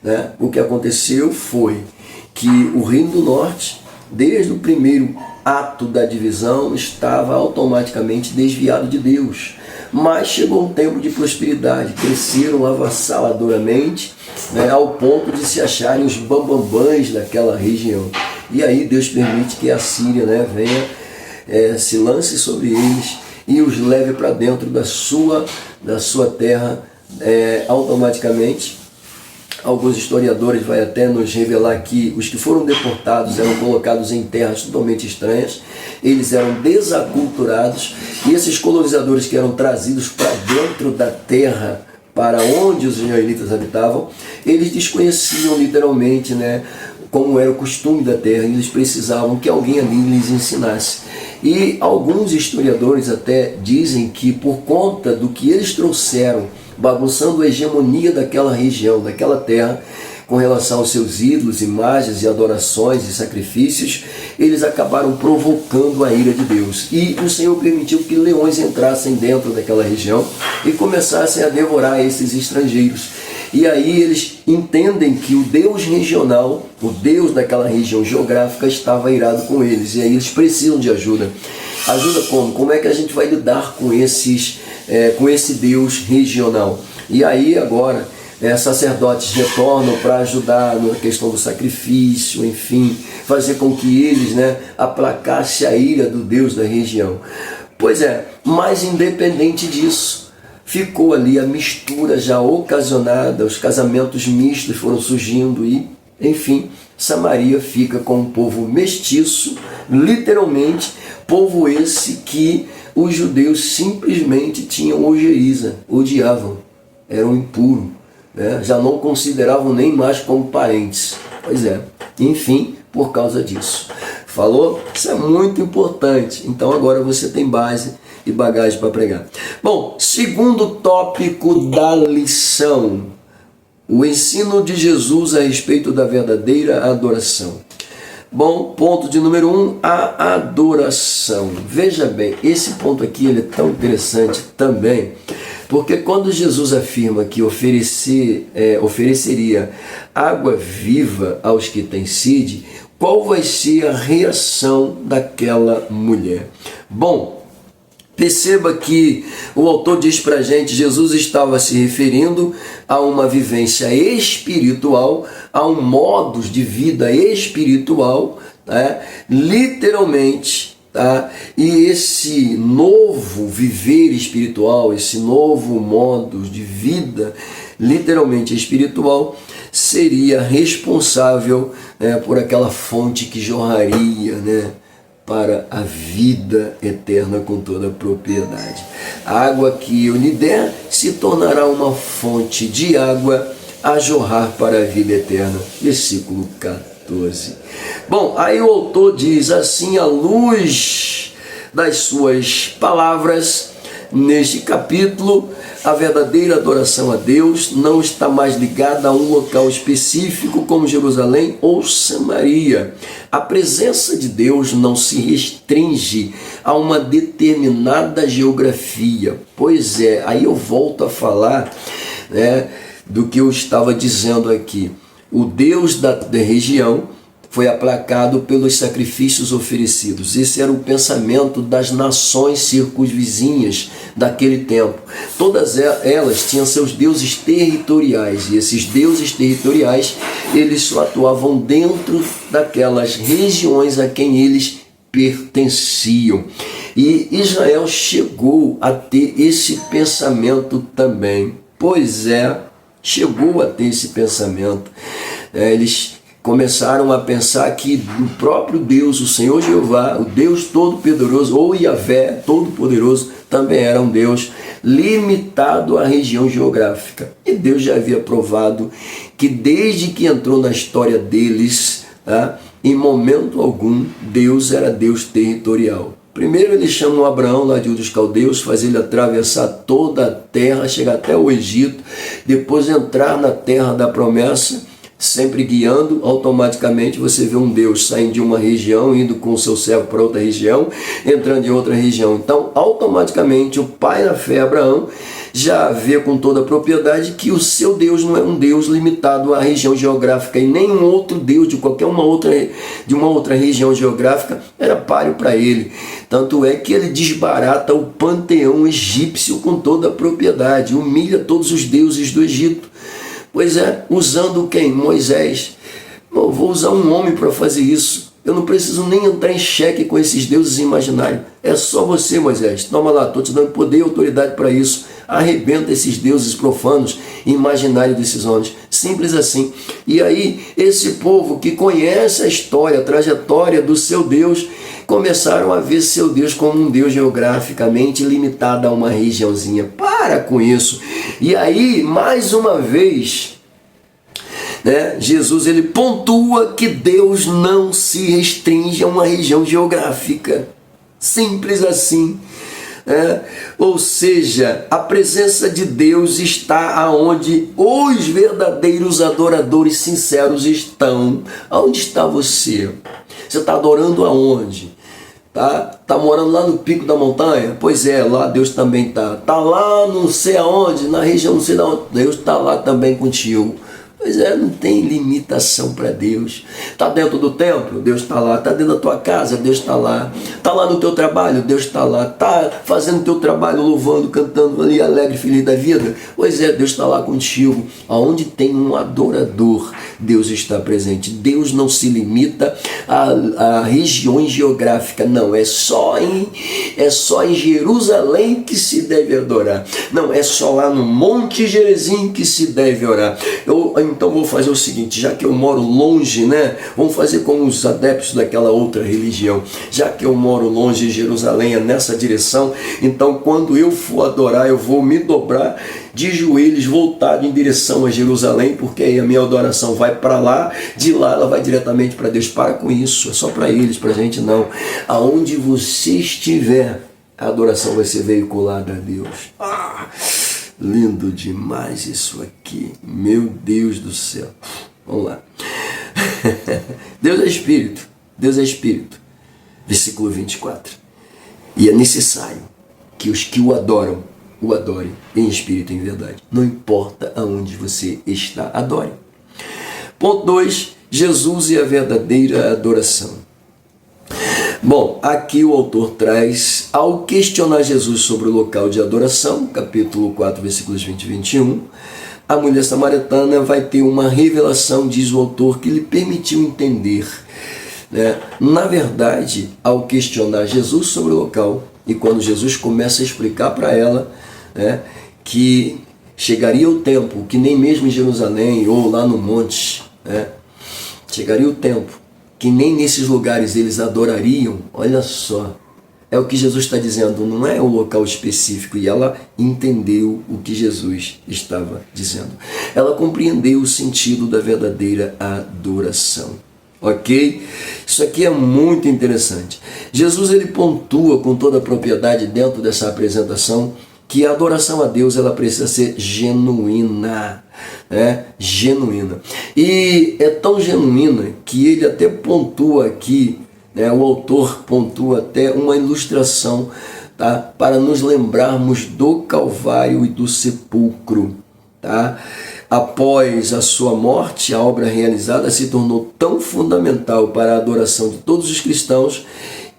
né? O que aconteceu foi que o Reino do Norte, desde o primeiro ato da divisão, estava automaticamente desviado de Deus. Mas chegou um tempo de prosperidade, cresceram avassaladoramente, né, ao ponto de se acharem os bambambãs daquela região. E aí Deus permite que a Síria, né, venha, se lance sobre eles e os leve para dentro da sua terra, automaticamente. Alguns historiadores vão até nos revelar que os que foram deportados eram colocados em terras totalmente estranhas, eles eram desaculturados, e esses colonizadores que eram trazidos para dentro da terra, para onde os israelitas habitavam, eles desconheciam literalmente, né, como era o costume da terra, e eles precisavam que alguém ali lhes ensinasse. E alguns historiadores até dizem que por conta do que eles trouxeram, bagunçando a hegemonia daquela região, daquela terra, com relação aos seus ídolos, imagens e adorações e sacrifícios, eles acabaram provocando a ira de Deus. E o Senhor permitiu que leões entrassem dentro daquela região e começassem a devorar esses estrangeiros. E aí eles entendem que o Deus regional, o Deus daquela região geográfica, estava irado com eles. E aí eles precisam de ajuda. Ajuda como? Como é que a gente vai lidar com esse Deus regional? E aí agora sacerdotes retornam para ajudar na questão do sacrifício, enfim, fazer com que eles, né, aplacassem a ira do Deus da região. Pois é, mas independente disso, ficou ali a mistura já ocasionada, os casamentos mistos foram surgindo e, enfim, Samaria fica com um povo mestiço, literalmente, povo esse que os judeus simplesmente tinham ojeriza, odiavam, eram impuros, né? Já não consideravam nem mais como parentes. Pois é, enfim, por causa disso. Falou? Isso é muito importante. Então agora você tem base e bagagem para pregar. Bom, segundo tópico da lição, o ensino de Jesus a respeito da verdadeira adoração. Bom, ponto de número 1, a adoração. Veja bem, esse ponto aqui ele é tão interessante também, porque quando Jesus afirma que ofereceria água viva aos que têm sede, qual vai ser a reação daquela mulher? Bom, perceba que o autor diz para a gente, Jesus estava se referindo a uma vivência espiritual, a um modus de vida espiritual, né? Literalmente. Tá? E esse novo viver espiritual, esse novo modo de vida, literalmente espiritual, seria responsável, né, por aquela fonte que jorraria, né, para a vida eterna com toda a propriedade. A água que eu lhe der se tornará uma fonte de água a jorrar para a vida eterna. Versículo 14. Bom, aí o autor diz assim, à luz das suas palavras, neste capítulo, a verdadeira adoração a Deus não está mais ligada a um local específico como Jerusalém ou Samaria. A presença de Deus não se restringe a uma determinada geografia. Pois é, aí eu volto a falar, né, do que eu estava dizendo aqui. O Deus da região foi aplacado pelos sacrifícios oferecidos. Esse era o pensamento das nações circunvizinhas daquele tempo. Todas elas tinham seus deuses territoriais, e esses deuses territoriais, eles só atuavam dentro daquelas regiões a quem eles pertenciam. E Israel chegou a ter esse pensamento também. Pois é, chegou a ter esse pensamento. Eles começaram a pensar que o próprio Deus, o Senhor Jeová, o Deus Todo-Poderoso, ou Yahvé Todo-Poderoso, também era um Deus limitado à região geográfica. E Deus já havia provado que desde que entrou na história deles, tá, em momento algum, Deus era Deus territorial. Primeiro ele chama Abraão lá de Ur dos Caldeus, faz ele atravessar toda a terra, chegar até o Egito, depois entrar na terra da promessa, sempre guiando. Automaticamente você vê um Deus saindo de uma região, indo com o seu servo para outra região, entrando em outra região. Então, automaticamente, o pai da fé, Abraão, já vê com toda a propriedade que o seu Deus não é um Deus limitado à região geográfica, e nenhum outro Deus de uma outra região geográfica era páreo para ele. Tanto é que ele desbarata o panteão egípcio com toda a propriedade, humilha todos os deuses do Egito. Pois é, usando quem? Moisés. Eu vou usar um homem para fazer isso. Eu não preciso nem entrar em xeque com esses deuses imaginários. É só você, Moisés. Toma lá, estou te dando poder e autoridade para isso. arrebenta esses deuses profanos e imaginários desses homens. Simples assim. E aí, esse povo que conhece a história, a trajetória do seu Deus, começaram a ver seu Deus como um Deus geograficamente limitado a uma regiãozinha. Para com isso. E aí, mais uma vez, Jesus ele pontua que Deus não se restringe a uma região geográfica. Simples assim. Ou seja, a presença de Deus está aonde os verdadeiros adoradores sinceros estão. Aonde está você? Você está adorando aonde? Tá morando lá no pico da montanha? Pois é, lá Deus também está. Tá lá não sei aonde, na região não sei de onde, Deus está lá também contigo. Pois é, não tem limitação para Deus. Está dentro do templo? Deus está lá. Está dentro da tua casa? Deus está lá. Está lá no teu trabalho? Deus está lá. Está fazendo o teu trabalho, louvando, cantando ali, alegre, feliz da vida? Pois é, Deus está lá contigo. Aonde tem um adorador, Deus está presente. Deus não se limita a regiões geográficas, não. É só em Jerusalém que se deve adorar. Não, é só lá no Monte Gerizim que se deve orar. Então vou fazer o seguinte, já que eu moro longe, vamos fazer como os adeptos daquela outra religião. Já que eu moro longe de Jerusalém, é nessa direção, então quando eu for adorar, eu vou me dobrar de joelhos, voltado em direção a Jerusalém, porque aí a minha adoração vai para lá, de lá ela vai diretamente para Deus. Para com isso, é só para eles, para a gente não. Aonde você estiver, a adoração vai ser veiculada a Deus. Lindo demais isso aqui, meu Deus do céu. Vamos lá. Deus é Espírito, Deus é Espírito. Versículo 24. E é necessário que os que o adorem em espírito e em verdade. Não importa aonde você está, adore. Ponto 2. Jesus e a verdadeira adoração. Bom, aqui o autor traz, ao questionar Jesus sobre o local de adoração, capítulo 4, versículos 20 e 21, a mulher samaritana vai ter uma revelação, diz o autor, que lhe permitiu entender. Na verdade, ao questionar Jesus sobre o local, e quando Jesus começa a explicar para ela que chegaria o tempo, que nem mesmo em Jerusalém ou lá no monte, chegaria o tempo que nem nesses lugares eles adorariam. Olha só, é o que Jesus está dizendo, não é o local específico. E ela entendeu o que Jesus estava dizendo. Ela compreendeu o sentido da verdadeira adoração. Ok? Isso aqui é muito interessante. Jesus ele pontua com toda a propriedade dentro dessa apresentação que a adoração a Deus ela precisa ser genuína. Genuína. E é tão genuína que ele até pontua aqui, o autor pontua até uma ilustração, para nos lembrarmos do Calvário e do sepulcro. Após a sua morte, a obra realizada se tornou tão fundamental para a adoração de todos os cristãos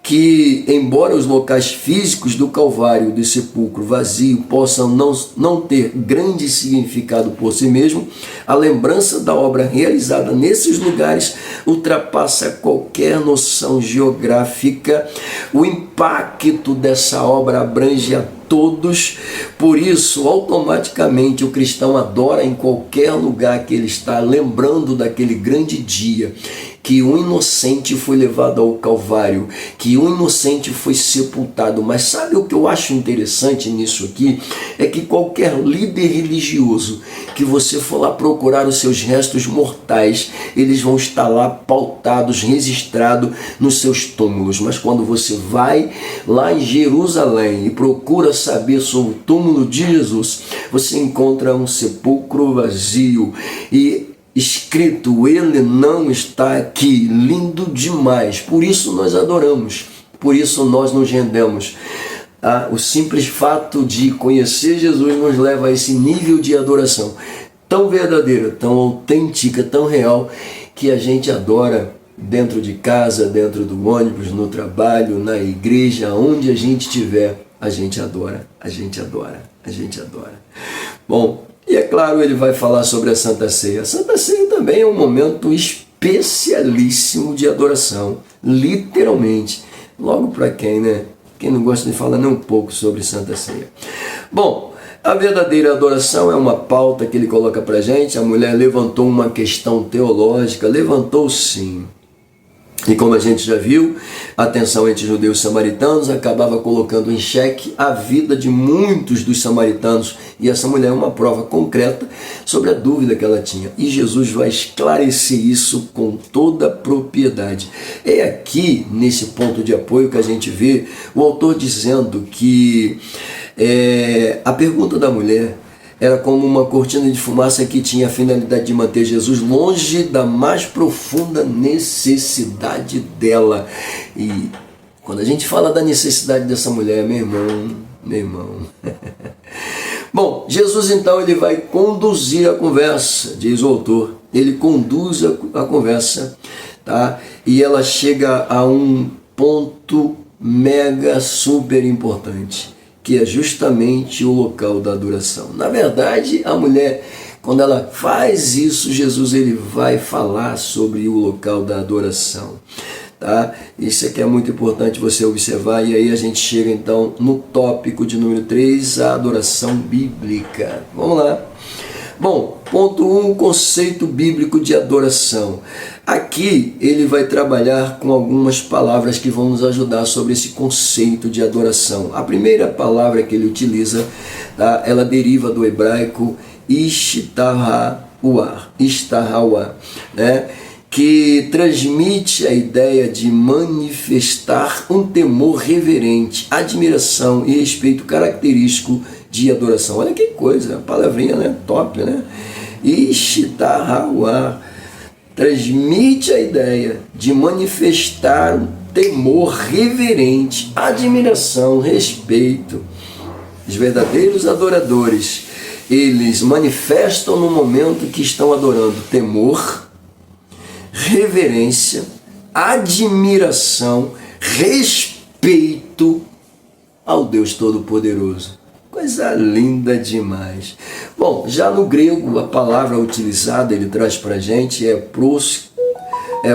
que, embora os locais físicos do Calvário e do sepulcro vazio possam não ter grande significado por si mesmo, a lembrança da obra realizada nesses lugares ultrapassa qualquer noção geográfica. O impacto dessa obra abrange a todos, por isso automaticamente o cristão adora em qualquer lugar que ele está, lembrando daquele grande dia que um inocente foi levado ao Calvário, que um inocente foi sepultado. Mas sabe o que eu acho interessante nisso aqui? É que qualquer líder religioso que você for lá procurar os seus restos mortais, eles vão estar lá pautados, registrados nos seus túmulos. Mas quando você vai lá em Jerusalém e procura saber sobre o túmulo de Jesus, você encontra um sepulcro vazio e escrito, ele não está aqui. Lindo demais. Por isso nós adoramos, por isso nós nos rendemos. O simples fato de conhecer Jesus nos leva a esse nível de adoração tão verdadeira, tão autêntica, tão real, que a gente adora dentro de casa, dentro do ônibus, no trabalho, na igreja, onde a gente estiver, a gente adora, a gente adora, a gente adora. Bom, e é claro, ele vai falar sobre a Santa Ceia. A Santa Ceia também é um momento especialíssimo de adoração, literalmente. Logo para quem não gosta de falar nem um pouco sobre Santa Ceia. Bom, A verdadeira adoração é uma pauta que ele coloca para a gente. A mulher levantou uma questão teológica, levantou sim. E como a gente já viu, a tensão entre judeus e samaritanos acabava colocando em xeque a vida de muitos dos samaritanos. E essa mulher é uma prova concreta sobre a dúvida que ela tinha. E Jesus vai esclarecer isso com toda a propriedade. É aqui, nesse ponto de apoio, que a gente vê o autor dizendo que a pergunta da mulher era como uma cortina de fumaça que tinha a finalidade de manter Jesus longe da mais profunda necessidade dela. E quando a gente fala da necessidade dessa mulher, meu irmão. Bom, Jesus então ele vai conduzir a conversa, diz o autor. Ele conduz a conversa, tá? E ela chega a um ponto mega super importante, que é justamente o local da adoração. Na verdade, a mulher, quando ela faz isso, Jesus ele vai falar sobre o local da adoração. Tá? Isso aqui é muito importante você observar, e aí a gente chega então no tópico de número 3, a adoração bíblica. Vamos lá. Bom, ponto 1, conceito bíblico de adoração. Aqui ele vai trabalhar com algumas palavras que vão nos ajudar sobre esse conceito de adoração. A primeira palavra que ele utiliza, tá, ela deriva do hebraico ishtarawah, né, que transmite a ideia de manifestar um temor reverente, admiração e respeito característico de adoração. Olha que coisa, a palavrinha, né? Top, né? Ishtarawah transmite a ideia de manifestar um temor reverente, admiração, respeito. Os verdadeiros adoradores, eles manifestam no momento que estão adorando temor, reverência, admiração, respeito ao Deus Todo-Poderoso. Coisa linda demais. Bom, já no grego, a palavra utilizada, ele traz para a gente, é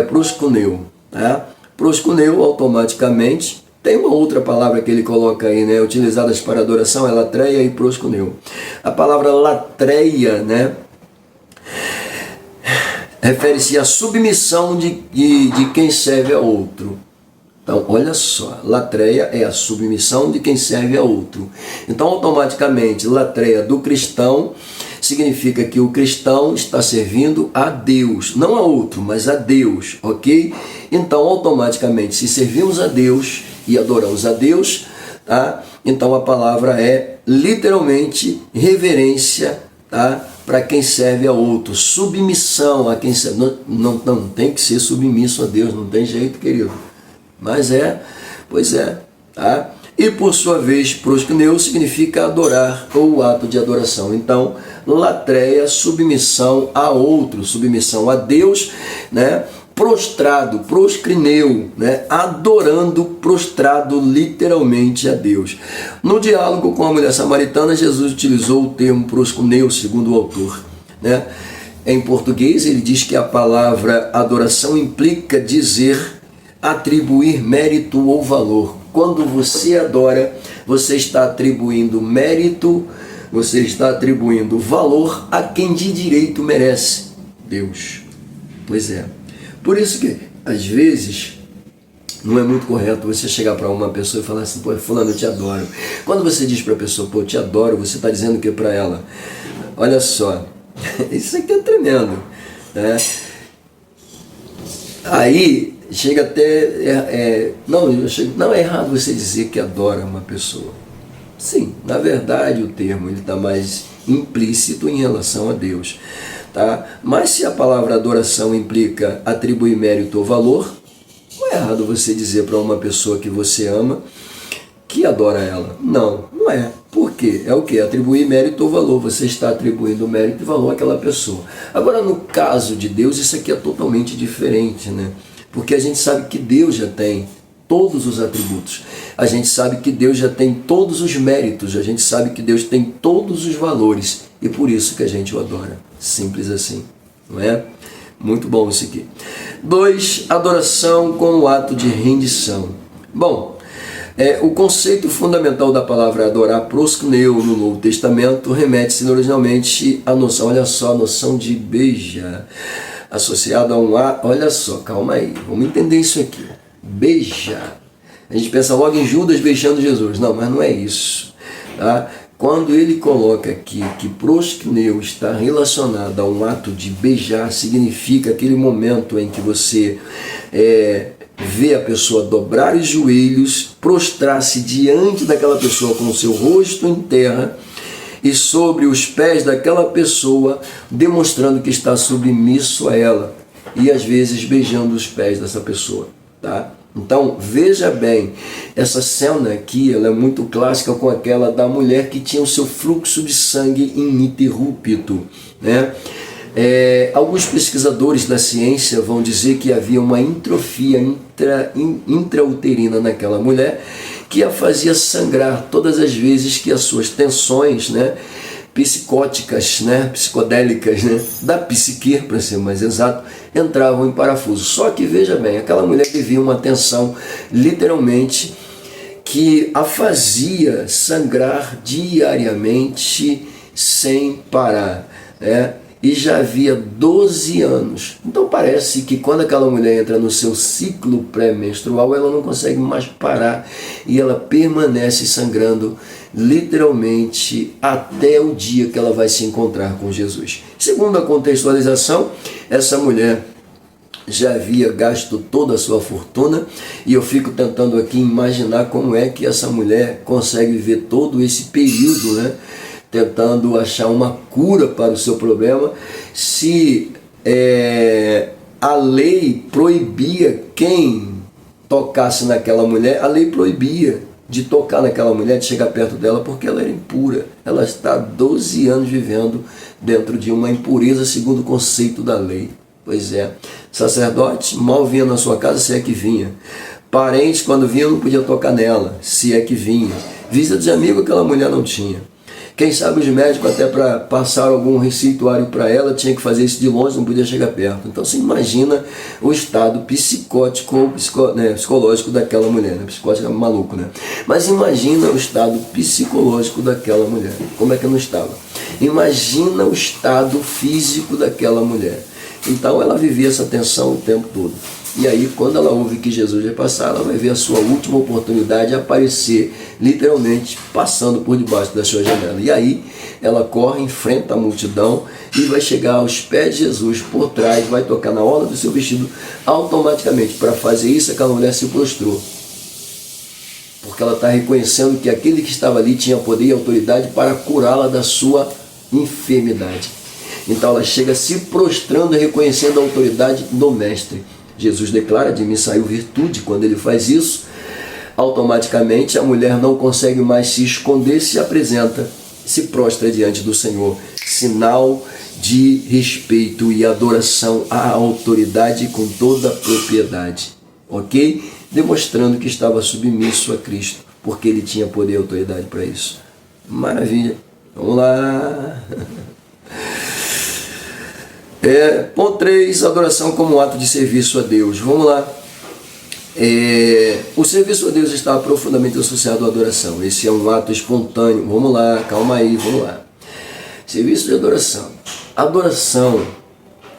proskuneu. Tá? Proskuneu, automaticamente, tem uma outra palavra que ele coloca aí, né, utilizadas para adoração, é latreia e proskuneu. A palavra latreia, né, refere-se à submissão de quem serve a outro. Então, olha só, latreia é a submissão de quem serve a outro. Então, automaticamente, latreia do cristão significa que o cristão está servindo a Deus, não a outro, mas a Deus, ok? Então, automaticamente, se servimos a Deus e adoramos a Deus, tá? Então a palavra é literalmente reverência, tá? Para quem serve a outro, submissão a quem serve. Não tem que ser submisso a Deus, não tem jeito, querido. Mas pois é, tá? E por sua vez, proskuneu significa adorar ou o ato de adoração. Então, latreia, submissão a outro, submissão a Deus, né? Prostrado, proskrineu, né? Adorando, prostrado literalmente a Deus. No diálogo com a mulher samaritana, Jesus utilizou o termo proskuneu, segundo o autor, né? Em português, ele diz que a palavra adoração implica dizer, atribuir mérito ou valor. Quando você adora, você está atribuindo mérito, você está atribuindo valor a quem de direito merece, Deus. Pois é. Por isso que, às vezes, não é muito correto você chegar para uma pessoa e falar assim, pô, fulano, eu te adoro. Quando você diz para a pessoa, pô, eu te adoro, você está dizendo o que para ela? Olha só, isso aqui é tremendo, né? Aí, chega até... não é errado você dizer que adora uma pessoa. Sim, na verdade o termo está mais implícito em relação a Deus. Tá? Mas se a palavra adoração implica atribuir mérito ou valor, não é errado você dizer para uma pessoa que você ama que adora ela. Não é. Por quê? É o quê? Atribuir mérito ou valor. Você está atribuindo mérito e valor àquela pessoa. Agora, no caso de Deus, isso aqui é totalmente diferente, né? Porque a gente sabe que Deus já tem todos os atributos. A gente sabe que Deus já tem todos os méritos. A gente sabe que Deus tem todos os valores. E por isso que a gente o adora. Simples assim, não é? Muito bom isso aqui. 2. Adoração com o ato de rendição. Bom, O conceito fundamental da palavra adorar, proskneu, no Novo Testamento, remete-se originalmente à noção, olha só, a noção de beijar, associado a um ato, olha só, calma aí, vamos entender isso aqui, beijar. A gente pensa logo em Judas beijando Jesus, não, mas não é isso, tá? Quando ele coloca aqui que proskneu está relacionado a um ato de beijar, significa aquele momento em que você vê a pessoa dobrar os joelhos, prostrar-se diante daquela pessoa com o seu rosto em terra e sobre os pés daquela pessoa, demonstrando que está submisso a ela e às vezes beijando os pés dessa pessoa, tá? Então, veja bem, essa cena aqui, ela é muito clássica com aquela da mulher que tinha o seu fluxo de sangue ininterrupto, né? Alguns pesquisadores da ciência vão dizer que havia uma entrofia intrauterina naquela mulher que a fazia sangrar todas as vezes que as suas tensões, né, psicóticas, né, psicodélicas, né, da psique, para ser mais exato, entravam em parafuso. Só que veja bem, aquela mulher vivia uma tensão literalmente que a fazia sangrar diariamente sem parar, né? E já havia 12 anos. Então parece que quando aquela mulher entra no seu ciclo pré-menstrual, ela não consegue mais parar e ela permanece sangrando literalmente até o dia que ela vai se encontrar com Jesus. Segundo a contextualização, essa mulher já havia gasto toda a sua fortuna e eu fico tentando aqui imaginar como é que essa mulher consegue viver todo esse período, né, tentando achar uma cura para o seu problema, se a lei proibia quem tocasse naquela mulher, a lei proibia de tocar naquela mulher, de chegar perto dela, porque ela era impura. Ela está há 12 anos vivendo dentro de uma impureza segundo o conceito da lei. Pois é, sacerdote mal vinha na sua casa, se é que vinha. Parentes, quando vinha, não podia tocar nela, se é que vinha. Visita de amigo, aquela mulher não tinha. Quem sabe os médicos, até para passar algum receituário para ela, tinha que fazer isso de longe, não podia chegar perto. Então você imagina o estado psicótico, psicológico daquela mulher, né? Psicótico é maluco, né? Mas imagina o estado psicológico daquela mulher, como é que não estava? Imagina o estado físico daquela mulher. Então ela vivia essa tensão o tempo todo. E aí, quando ela ouve que Jesus vai passar, ela vai ver a sua última oportunidade aparecer, literalmente, passando por debaixo da sua janela. E aí, ela corre, enfrenta a multidão e vai chegar aos pés de Jesus por trás, vai tocar na orla do seu vestido automaticamente. Para fazer isso, aquela mulher se prostrou. Porque ela está reconhecendo que aquele que estava ali tinha poder e autoridade para curá-la da sua enfermidade. Então, ela chega se prostrando e reconhecendo a autoridade do Mestre. Jesus declara: de mim saiu virtude. Quando ele faz isso, automaticamente a mulher não consegue mais se esconder, se apresenta, se prostra diante do Senhor. Sinal de respeito e adoração à autoridade com toda a propriedade. Ok? Demonstrando que estava submisso a Cristo, porque ele tinha poder e autoridade para isso. Maravilha. Vamos lá. Ponto 3, adoração como ato de serviço a Deus. Vamos lá. O serviço a Deus está profundamente associado à adoração. Esse é um ato espontâneo. Vamos lá, calma aí, vamos lá. Serviço de adoração. Adoração,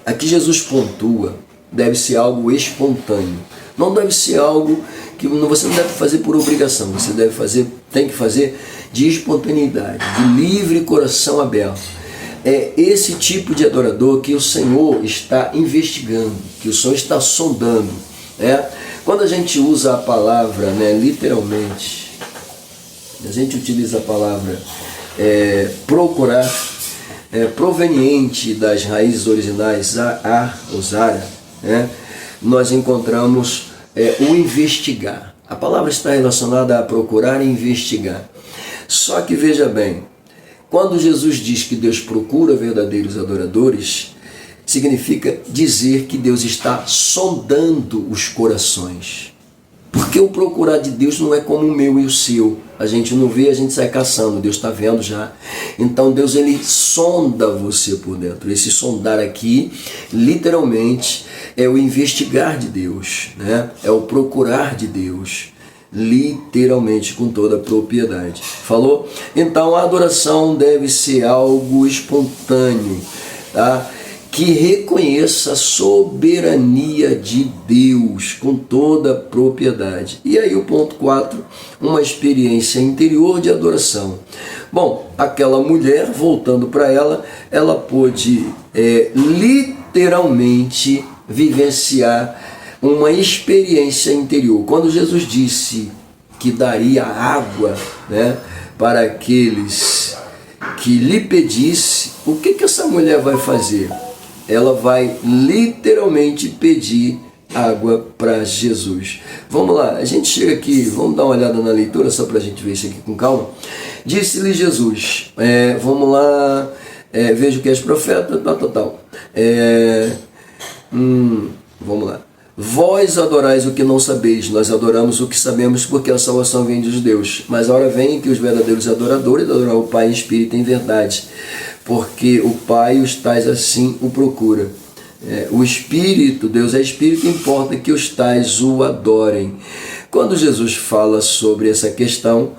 aqui Jesus pontua, deve ser algo espontâneo. Não deve ser algo que você não deve fazer por obrigação. Você tem que fazer de espontaneidade, de livre coração aberto. É esse tipo de adorador que o Senhor está investigando, que o Senhor está sondando. Quando a gente usa a palavra, literalmente, a gente utiliza a palavra procurar, proveniente das raízes originais usar, nós encontramos o investigar. A palavra está relacionada a procurar e investigar. Só que veja bem, quando Jesus diz que Deus procura verdadeiros adoradores, significa dizer que Deus está sondando os corações. Porque o procurar de Deus não é como o meu e o seu. A gente não vê, a gente sai caçando, Deus está vendo já. Então Deus, ele sonda você por dentro. Esse sondar aqui, literalmente, é o investigar de Deus, é o procurar de Deus. literalmente com toda a propriedade. Falou? Então a adoração deve ser algo espontâneo, tá? Que reconheça a soberania de Deus com toda a propriedade. E aí o ponto 4, uma experiência interior de adoração. Bom, aquela mulher, voltando para ela pôde literalmente vivenciar uma experiência interior. Quando Jesus disse que daria água, né, para aqueles que lhe pedisse, o que essa mulher vai fazer? Ela vai literalmente pedir água para Jesus. Vamos lá, a gente chega aqui, vamos dar uma olhada na leitura, só para a gente ver isso aqui com calma. Disse-lhe Jesus, vamos lá, vejo que és profeta, tal. Vamos lá. Vós adorais o que não sabeis, nós adoramos o que sabemos, porque a salvação vem dos Deus. Mas a hora vem que os verdadeiros adoradores adorarão o Pai em espírito e em verdade, porque o Pai os tais assim o procura. O Espírito, Deus é Espírito, importa que os tais o adorem. Quando Jesus fala sobre essa questão,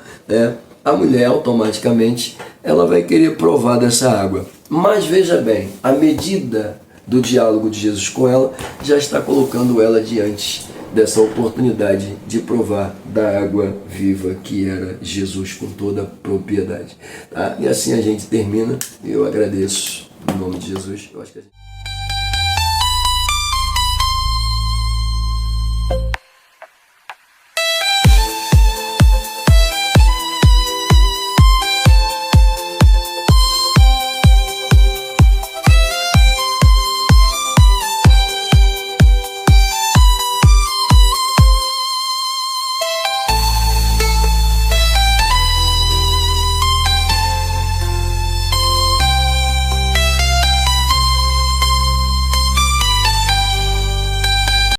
a mulher automaticamente ela vai querer provar dessa água. Mas veja bem, a medida do diálogo de Jesus com ela já está colocando ela diante dessa oportunidade de provar da água viva que era Jesus com toda a propriedade. Tá? E assim a gente termina. Eu agradeço em nome de Jesus. Eu acho que